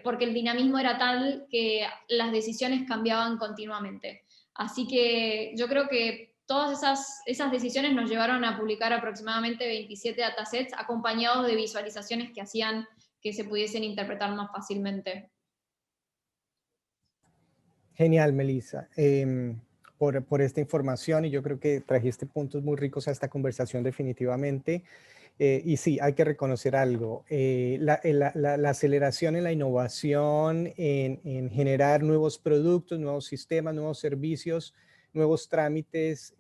porque el dinamismo era tal que las decisiones cambiaban continuamente. Así que yo creo que todas esas decisiones nos llevaron a publicar aproximadamente 27 datasets acompañados de visualizaciones que hacían que se pudiesen interpretar más fácilmente. Genial, Melissa, por esta información, y yo creo que trajiste puntos muy ricos a esta conversación definitivamente. Y sí, hay que reconocer algo, la aceleración en la innovación, en generar nuevos productos, nuevos sistemas, nuevos servicios, nuevos trámites,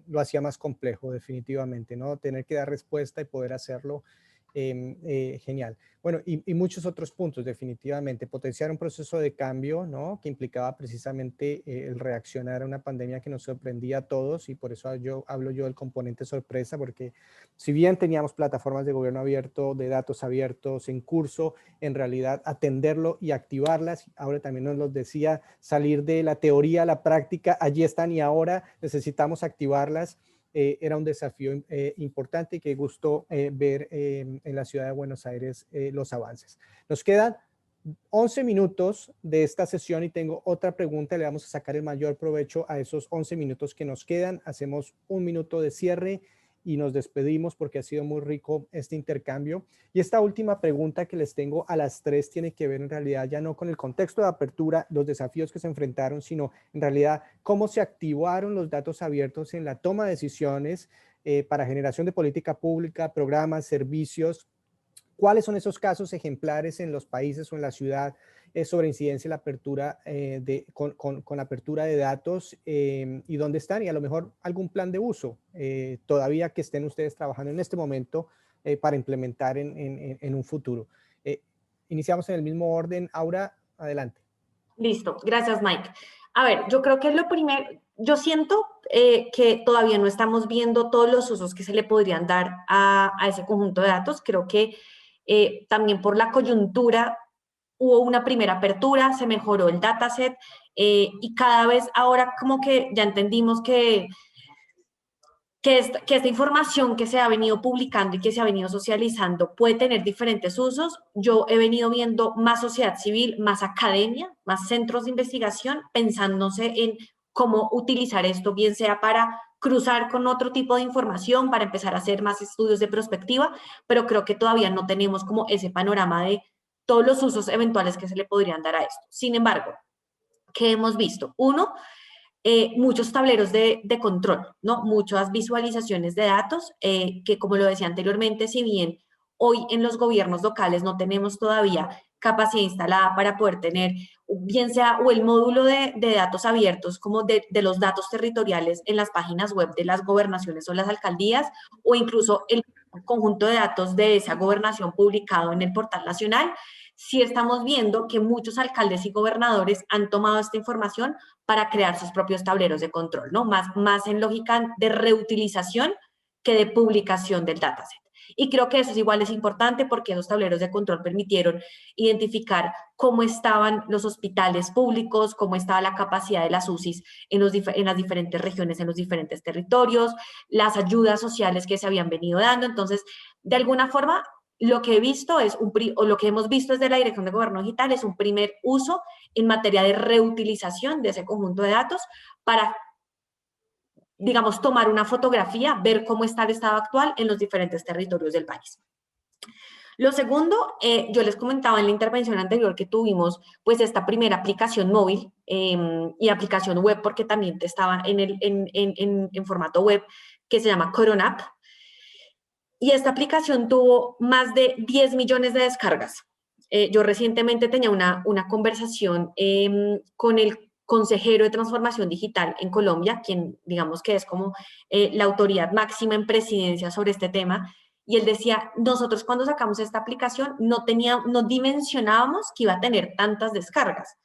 lo hacía más complejo definitivamente, ¿no? Tener que dar respuesta y poder hacerlo, genial. Bueno, y muchos otros puntos definitivamente, potenciar un proceso de cambio, ¿no? Que implicaba precisamente el reaccionar a una pandemia que nos sorprendía a todos, y por eso hablo yo del componente sorpresa, porque si bien teníamos plataformas de gobierno abierto, de datos abiertos en curso, en realidad atenderlo y activarlas, ahora también nos lo decía, salir de la teoría a la práctica, allí están y ahora necesitamos activarlas. Era un desafío importante, y que gustó ver en la ciudad de Buenos Aires los avances. Nos quedan 11 minutos de esta sesión y tengo otra pregunta. Le vamos a sacar el mayor provecho a esos 11 minutos que nos quedan. Hacemos un minuto de cierre y nos despedimos, porque ha sido muy rico este intercambio. Y esta última pregunta que les tengo a las tres tiene que ver en realidad ya no con el contexto de apertura, los desafíos que se enfrentaron, sino en realidad cómo se activaron los datos abiertos en la toma de decisiones para generación de política pública, programas, servicios. ¿Cuáles son esos casos ejemplares en los países o en la ciudad sobre incidencia y la apertura con la apertura de datos, y dónde están? Y a lo mejor algún plan de uso todavía que estén ustedes trabajando en este momento para implementar en un futuro. Iniciamos en el mismo orden. Aura, adelante. Listo, gracias, Mike. A ver, yo creo que lo primero, yo siento que todavía no estamos viendo todos los usos que se le podrían dar a ese conjunto de datos. Creo que también por la coyuntura hubo una primera apertura, se mejoró el dataset, y cada vez ahora como que ya entendimos que esta información que se ha venido publicando y que se ha venido socializando puede tener diferentes usos. Yo he venido viendo más sociedad civil, más academia, más centros de investigación, pensándose en cómo utilizar esto, bien sea para cruzar con otro tipo de información, para empezar a hacer más estudios de prospectiva, pero creo que todavía no tenemos como ese panorama de todos los usos eventuales que se le podrían dar a esto. Sin embargo, ¿qué hemos visto? Uno, muchos tableros de control, ¿no? Muchas visualizaciones de datos que, como lo decía anteriormente, si bien hoy en los gobiernos locales no tenemos todavía capacidad instalada para poder tener, bien sea o el módulo de datos abiertos como de los datos territoriales en las páginas web de las gobernaciones o las alcaldías, o incluso el conjunto de datos de esa gobernación publicado en el portal nacional, sí estamos viendo que muchos alcaldes y gobernadores han tomado esta información para crear sus propios tableros de control, ¿no? Más en lógica de reutilización que de publicación del dataset. Y creo que eso es igual, es importante, porque esos tableros de control permitieron identificar cómo estaban los hospitales públicos, cómo estaba la capacidad de las UCIs en las diferentes regiones, en los diferentes territorios, las ayudas sociales que se habían venido dando. Entonces, de alguna forma, lo que he visto lo que hemos visto desde la Dirección de Gobierno Digital es un primer uso en materia de reutilización de ese conjunto de datos para, digamos, tomar una fotografía, ver cómo está el estado actual en los diferentes territorios del país. Lo segundo, yo les comentaba en la intervención anterior que tuvimos pues esta primera aplicación móvil y aplicación web, porque también estaba en formato web, que se llama Coronap. Y esta aplicación tuvo más de 10 millones de descargas. Yo recientemente tenía una conversación con el consejero de transformación digital en Colombia, quien digamos que es como la autoridad máxima en presidencia sobre este tema, Y él decía, nosotros cuando sacamos esta aplicación no dimensionábamos que iba a tener tantas descargas.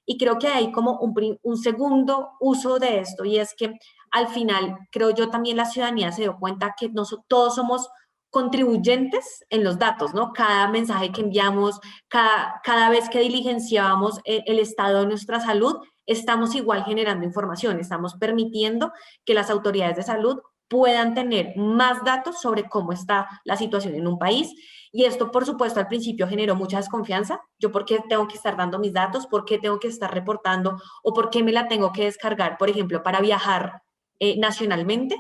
Y creo que hay como un segundo uso de esto, y es que al final, creo yo, también la ciudadanía se dio cuenta que todos somos contribuyentes en los datos, ¿no? Cada mensaje que enviamos, cada vez que diligenciamos el estado de nuestra salud, estamos igual generando información, estamos permitiendo que las autoridades de salud puedan tener más datos sobre cómo está la situación en un país. Y esto, por supuesto, al principio generó mucha desconfianza. Yo, ¿por qué tengo que estar dando mis datos? ¿Por qué tengo que estar reportando? ¿O por qué me la tengo que descargar, por ejemplo, para viajar nacionalmente?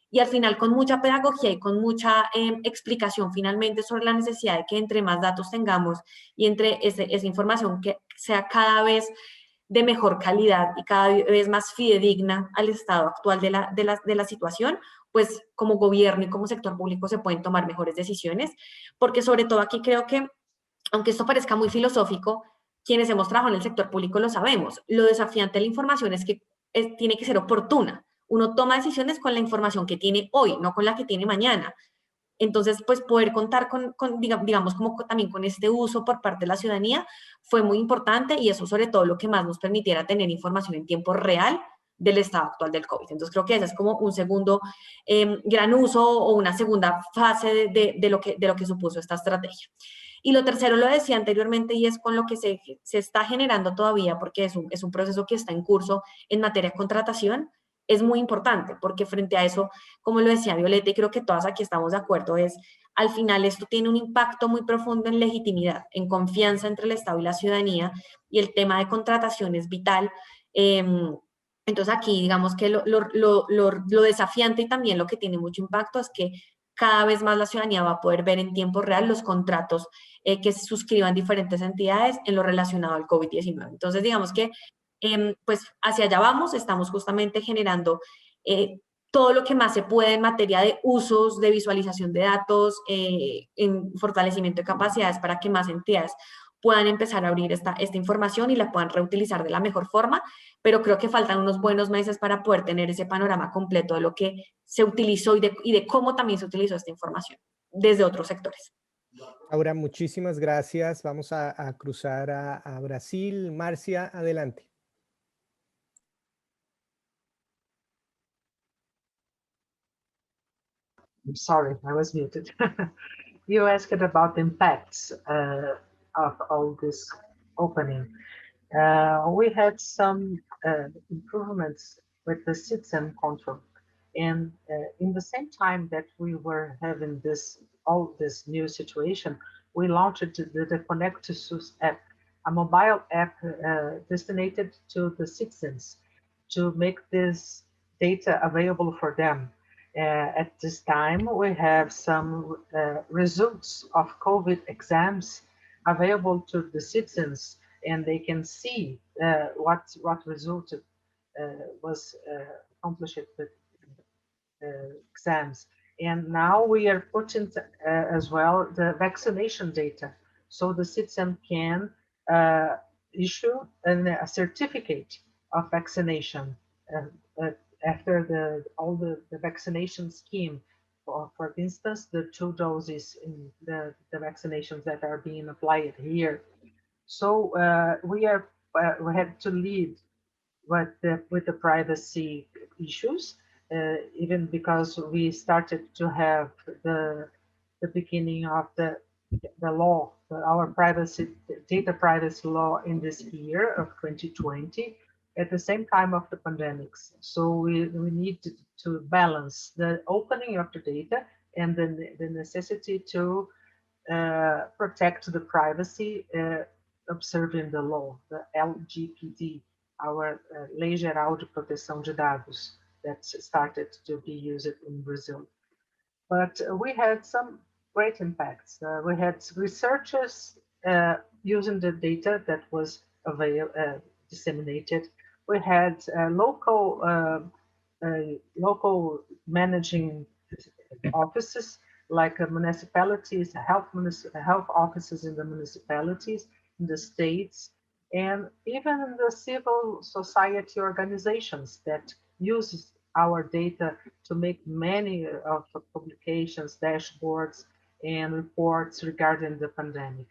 Y al final, con mucha pedagogía y con mucha explicación finalmente sobre la necesidad de que entre más datos tengamos y entre esa información que sea cada vez de mejor calidad y cada vez más fidedigna al estado actual de la situación, pues como gobierno y como sector público se pueden tomar mejores decisiones, porque sobre todo aquí creo que, aunque esto parezca muy filosófico, quienes hemos trabajado en el sector público lo sabemos, lo desafiante de la información es que tiene que ser oportuna. Uno toma decisiones con la información que tiene hoy, no con la que tiene mañana. Entonces, pues poder contar digamos, como también con este uso por parte de la ciudadanía fue muy importante, y eso sobre todo lo que más nos permitiera tener información en tiempo real del estado actual del COVID. Entonces, creo que ese es como un segundo gran uso o una segunda fase de lo que supuso esta estrategia. Y lo tercero lo decía anteriormente, y es con lo que se está generando todavía, porque es un proceso que está en curso en materia de contratación. Es muy importante, porque frente a eso, como lo decía Violeta, y creo que todas aquí estamos de acuerdo, es al final esto tiene un impacto muy profundo en legitimidad, en confianza entre el Estado y la ciudadanía, y el tema de contratación es vital. Entonces aquí digamos que lo desafiante y también lo que tiene mucho impacto es que cada vez más la ciudadanía va a poder ver en tiempo real los contratos que se suscriban diferentes entidades en lo relacionado al COVID-19. Entonces digamos que pues hacia allá vamos, estamos justamente generando todo lo que más se puede en materia de usos, de visualización de datos, en fortalecimiento de capacidades para que más entidades puedan empezar a abrir esta información y la puedan reutilizar de la mejor forma, pero creo que faltan unos buenos meses para poder tener ese panorama completo de lo que se utilizó y de cómo también se utilizó esta información desde otros sectores. Laura, muchísimas gracias. Vamos a cruzar a Brasil. Marcia, adelante. I'm sorry, I was muted. You asked about the impacts of all this opening. We had some improvements with the citizen control. And in the same time that we were having all this new situation, we launched the Connect to SUS app, a mobile app destined to the citizens to make this data available for them. At this time, we have some results of COVID exams available to the citizens, and they can see what result was accomplished with exams. And now we are putting as well the vaccination data, so the citizen can issue a certificate of vaccination after all the vaccination scheme. For instance, the 2 doses in the vaccinations that are being applied here. So we had to lead with the privacy issues, even because we started to have the beginning of the law, our data privacy law in this year of 2020, at the same time of the pandemics. So we need to balance the opening of the data and the necessity to protect the privacy, observing the law, the LGPD, our Lei Geral de Proteção de Dados, that started to be used in Brazil. But we had some great impacts. We had researchers using the data that was disseminated. We had local managing offices like municipalities, health offices in the municipalities, in the states, and even in the civil society organizations that use our data to make many of the publications, dashboards, and reports regarding the pandemic.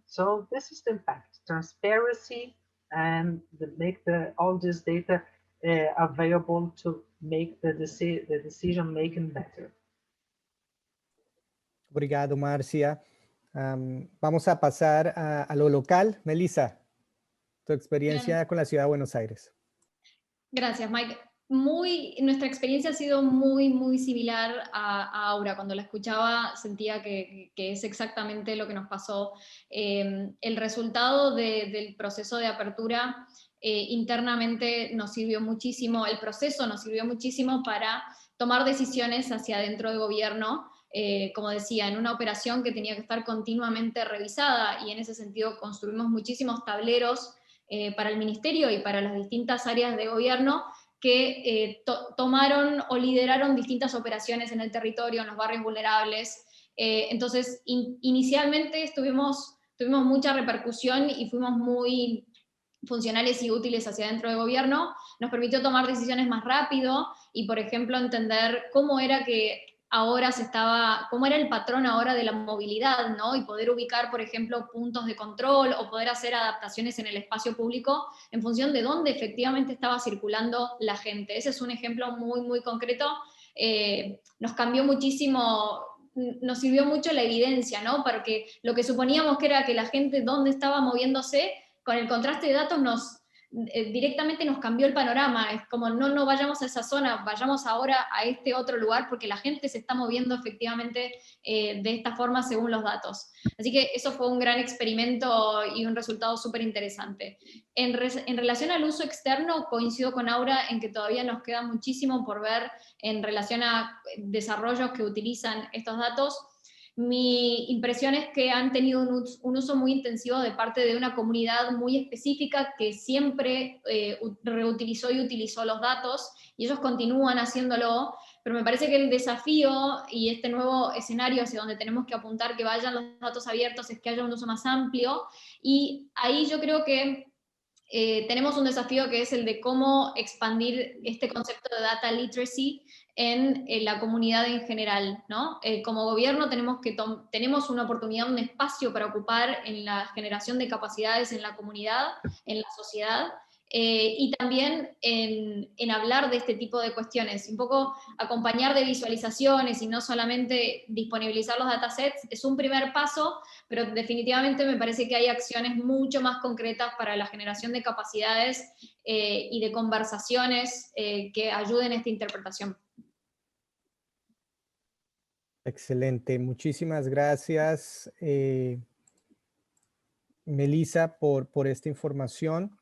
So this is the impact, transparency, and make all this data available to make the decision making better. Obrigado, Marcia. Vamos a pasar a lo local. Melissa, tu experiencia Bien. con la ciudad de Buenos Aires. Gracias, Mike. Nuestra experiencia ha sido muy similar a Aura. Cuando la escuchaba sentía que es exactamente lo que nos pasó. El resultado del proceso de apertura internamente nos sirvió muchísimo, el proceso nos sirvió muchísimo para tomar decisiones hacia adentro del gobierno, como decía, en una operación que tenía que estar continuamente revisada, y en ese sentido construimos muchísimos tableros para el ministerio y para las distintas áreas de gobierno que tomaron o lideraron distintas operaciones en el territorio, en los barrios vulnerables. Entonces, inicialmente tuvimos mucha repercusión y fuimos muy funcionales y útiles hacia dentro del gobierno. Nos permitió tomar decisiones más rápido y, por ejemplo, entender cómo era cómo era el patrón ahora de la movilidad, ¿no? Y poder ubicar, por ejemplo, puntos de control o poder hacer adaptaciones en el espacio público en función de dónde efectivamente estaba circulando la gente. Ese es un ejemplo muy concreto. Nos cambió muchísimo, nos sirvió mucho la evidencia, ¿no? Porque lo que suponíamos que era que la gente dónde estaba moviéndose, con el contraste de datos directamente nos cambió el panorama. Es como, no vayamos a esa zona, vayamos ahora a este otro lugar, porque la gente se está moviendo efectivamente de esta forma según los datos. Así que eso fue un gran experimento y un resultado súper interesante. En relación al uso externo, coincido con Aura en que todavía nos queda muchísimo por ver en relación a desarrollos que utilizan estos datos. Mi impresión es que han tenido un uso muy intensivo de parte de una comunidad muy específica que siempre reutilizó y utilizó los datos, y ellos continúan haciéndolo, pero me parece que el desafío y este nuevo escenario hacia donde tenemos que apuntar que vayan los datos abiertos es que haya un uso más amplio, y ahí yo creo que tenemos un desafío que es el de cómo expandir este concepto de data literacy en la comunidad en general, ¿no? Como gobierno tenemos una oportunidad, un espacio para ocupar en la generación de capacidades en la comunidad, en la sociedad, y también en hablar de este tipo de cuestiones, un poco acompañar de visualizaciones y no solamente disponibilizar los datasets. Es un primer paso, pero definitivamente me parece que hay acciones mucho más concretas para la generación de capacidades y de conversaciones que ayuden a esta interpretación. Excelente, muchísimas gracias, Melissa, por esta información.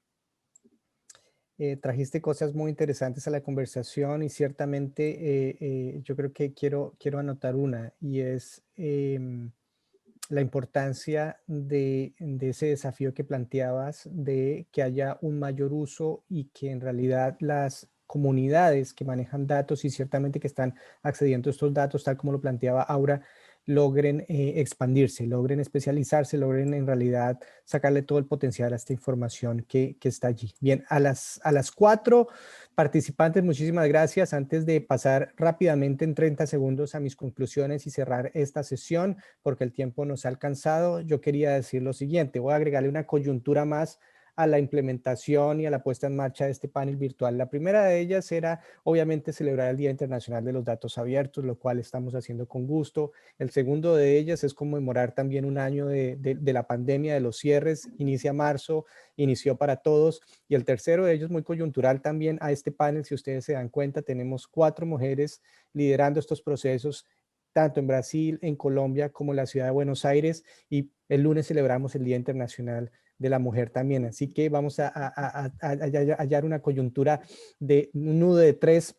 Trajiste cosas muy interesantes a la conversación y ciertamente yo creo que quiero anotar una, y es la importancia de ese desafío que planteabas de que haya un mayor uso y que en realidad las comunidades que manejan datos y ciertamente que están accediendo a estos datos, tal como lo planteaba Aura, logren expandirse, logren especializarse, logren en realidad sacarle todo el potencial a esta información que está allí. Bien, a las 4 participantes, muchísimas gracias. Antes de pasar rápidamente en 30 segundos a mis conclusiones y cerrar esta sesión, porque el tiempo nos ha alcanzado, yo quería decir lo siguiente. Voy a agregarle una coyuntura más a la implementación y a la puesta en marcha de este panel virtual. La primera de ellas era, obviamente, celebrar el Día Internacional de los Datos Abiertos, lo cual estamos haciendo con gusto. El segundo de ellas es conmemorar también un año de la pandemia, de los cierres. Inicia marzo, inició para todos. Y el tercero de ellos, muy coyuntural también a este panel, si ustedes se dan cuenta, tenemos 4 mujeres liderando estos procesos, tanto en Brasil, en Colombia, como en la ciudad de Buenos Aires, y el lunes celebramos el Día Internacional de la Mujer también. Así que vamos a hallar una coyuntura de un nudo de 3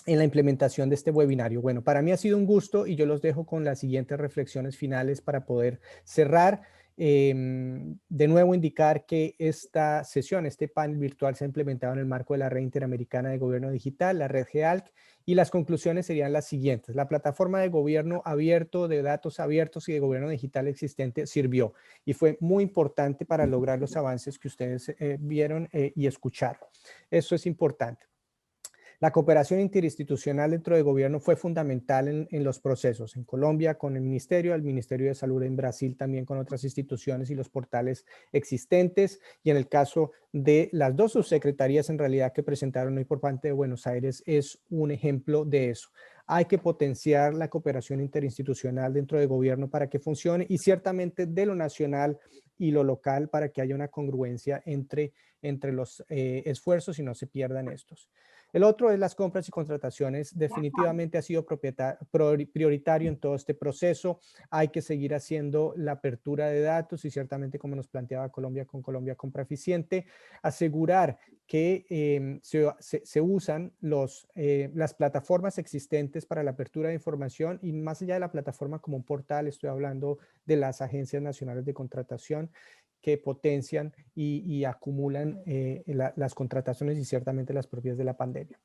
en la implementación de este webinario. Bueno, para mí ha sido un gusto y yo los dejo con las siguientes reflexiones finales para poder cerrar. De nuevo indicar que esta sesión, este panel virtual se ha implementado en el marco de la Red Interamericana de Gobierno Digital, la Red GEALC, y las conclusiones serían las siguientes. La plataforma de gobierno abierto, de datos abiertos y de gobierno digital existente sirvió y fue muy importante para lograr los avances que ustedes vieron y escucharon. Eso es importante. La cooperación interinstitucional dentro del gobierno fue fundamental en los procesos. En Colombia con el Ministerio de Salud, en Brasil también con otras instituciones y los portales existentes. Y en el caso de las dos subsecretarías en realidad que presentaron hoy por parte de Buenos Aires es un ejemplo de eso. Hay que potenciar la cooperación interinstitucional dentro del gobierno para que funcione y ciertamente de lo nacional y lo local para que haya una congruencia entre los esfuerzos y no se pierdan estos. El otro es las compras y contrataciones. Definitivamente ha sido prioritario en todo este proceso. Hay que seguir haciendo la apertura de datos y ciertamente, como nos planteaba Colombia con Colombia Compra Eficiente, asegurar que se usan las plataformas existentes para la apertura de información y más allá de la plataforma como un portal, estoy hablando de las agencias nacionales de contratación que potencian y acumulan las contrataciones y ciertamente las propias de la pandemia.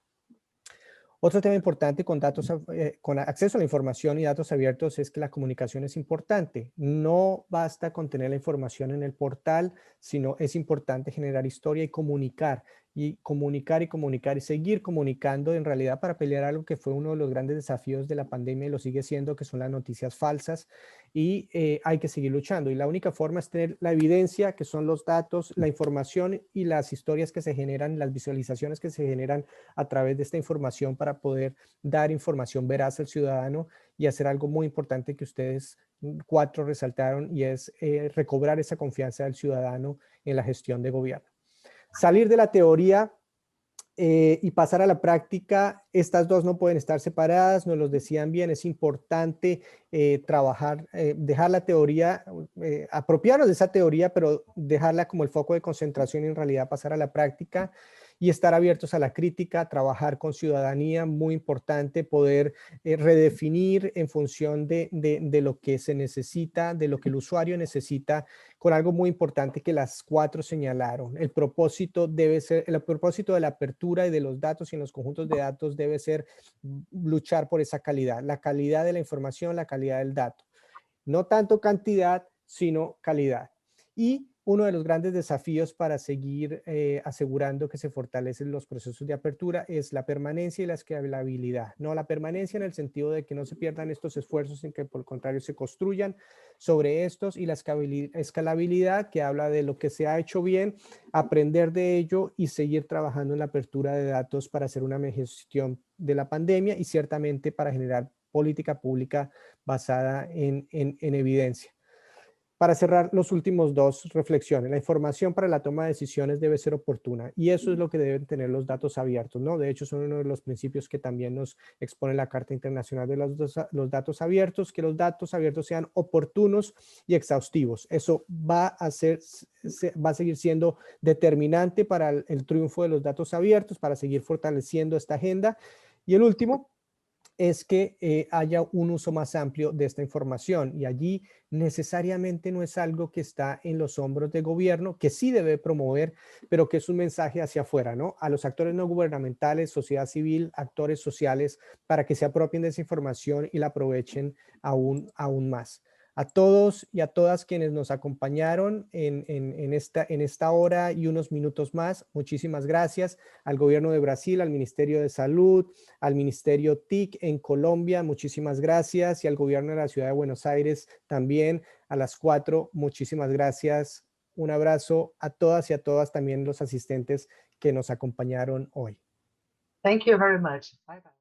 Otro tema importante con acceso a la información y datos abiertos es que la comunicación es importante. No basta con tener la información en el portal, sino es importante generar historia y comunicar y seguir comunicando en realidad para pelear algo que fue uno de los grandes desafíos de la pandemia y lo sigue siendo, que son las noticias falsas y hay que seguir luchando. Y la única forma es tener la evidencia, que son los datos, la información y las historias que se generan, las visualizaciones que se generan a través de esta información para poder dar información veraz al ciudadano y hacer algo muy importante que ustedes 4 resaltaron y es recobrar esa confianza del ciudadano en la gestión de gobierno. Salir de la teoría y pasar a la práctica, estas dos no pueden estar separadas, nos los decían bien, es importante trabajar, dejar la teoría, apropiarnos de esa teoría, pero dejarla como el foco de concentración y en realidad pasar a la práctica y estar abiertos a la crítica, trabajar con ciudadanía, muy importante poder redefinir en función de lo que se necesita, de lo que el usuario necesita, con algo muy importante que las 4 señalaron. El propósito debe ser, el propósito de la apertura y de los datos y en los conjuntos de datos debe ser luchar por esa calidad, la calidad de la información, la calidad del dato. No tanto cantidad, sino calidad. Y uno de los grandes desafíos para seguir asegurando que se fortalecen los procesos de apertura es la permanencia y la escalabilidad. No, la permanencia en el sentido de que no se pierdan estos esfuerzos, en que por el contrario se construyan sobre estos, y la escalabilidad que habla de lo que se ha hecho bien, aprender de ello y seguir trabajando en la apertura de datos para hacer una mejor gestión de la pandemia y ciertamente para generar política pública basada en evidencia. Para cerrar, los últimos 2 reflexiones. La información para la toma de decisiones debe ser oportuna y eso es lo que deben tener los datos abiertos, ¿no? De hecho, son uno de los principios que también nos expone la Carta Internacional de los Datos Abiertos, que los datos abiertos sean oportunos y exhaustivos. Eso va a seguir siendo determinante para el triunfo de los datos abiertos, para seguir fortaleciendo esta agenda. Y el último es que haya un uso más amplio de esta información y allí necesariamente no es algo que está en los hombros del gobierno, que sí debe promover, pero que es un mensaje hacia afuera, ¿no? A los actores no gubernamentales, sociedad civil, actores sociales, para que se apropien de esa información y la aprovechen aún más. A todos y a todas quienes nos acompañaron en esta hora y unos minutos más, muchísimas gracias. Al Gobierno de Brasil, al Ministerio de Salud, al Ministerio TIC en Colombia, muchísimas gracias. Y al Gobierno de la Ciudad de Buenos Aires también, a las 4, muchísimas gracias. Un abrazo a todas y a todas, también los asistentes que nos acompañaron hoy. Thank you very much. Bye bye.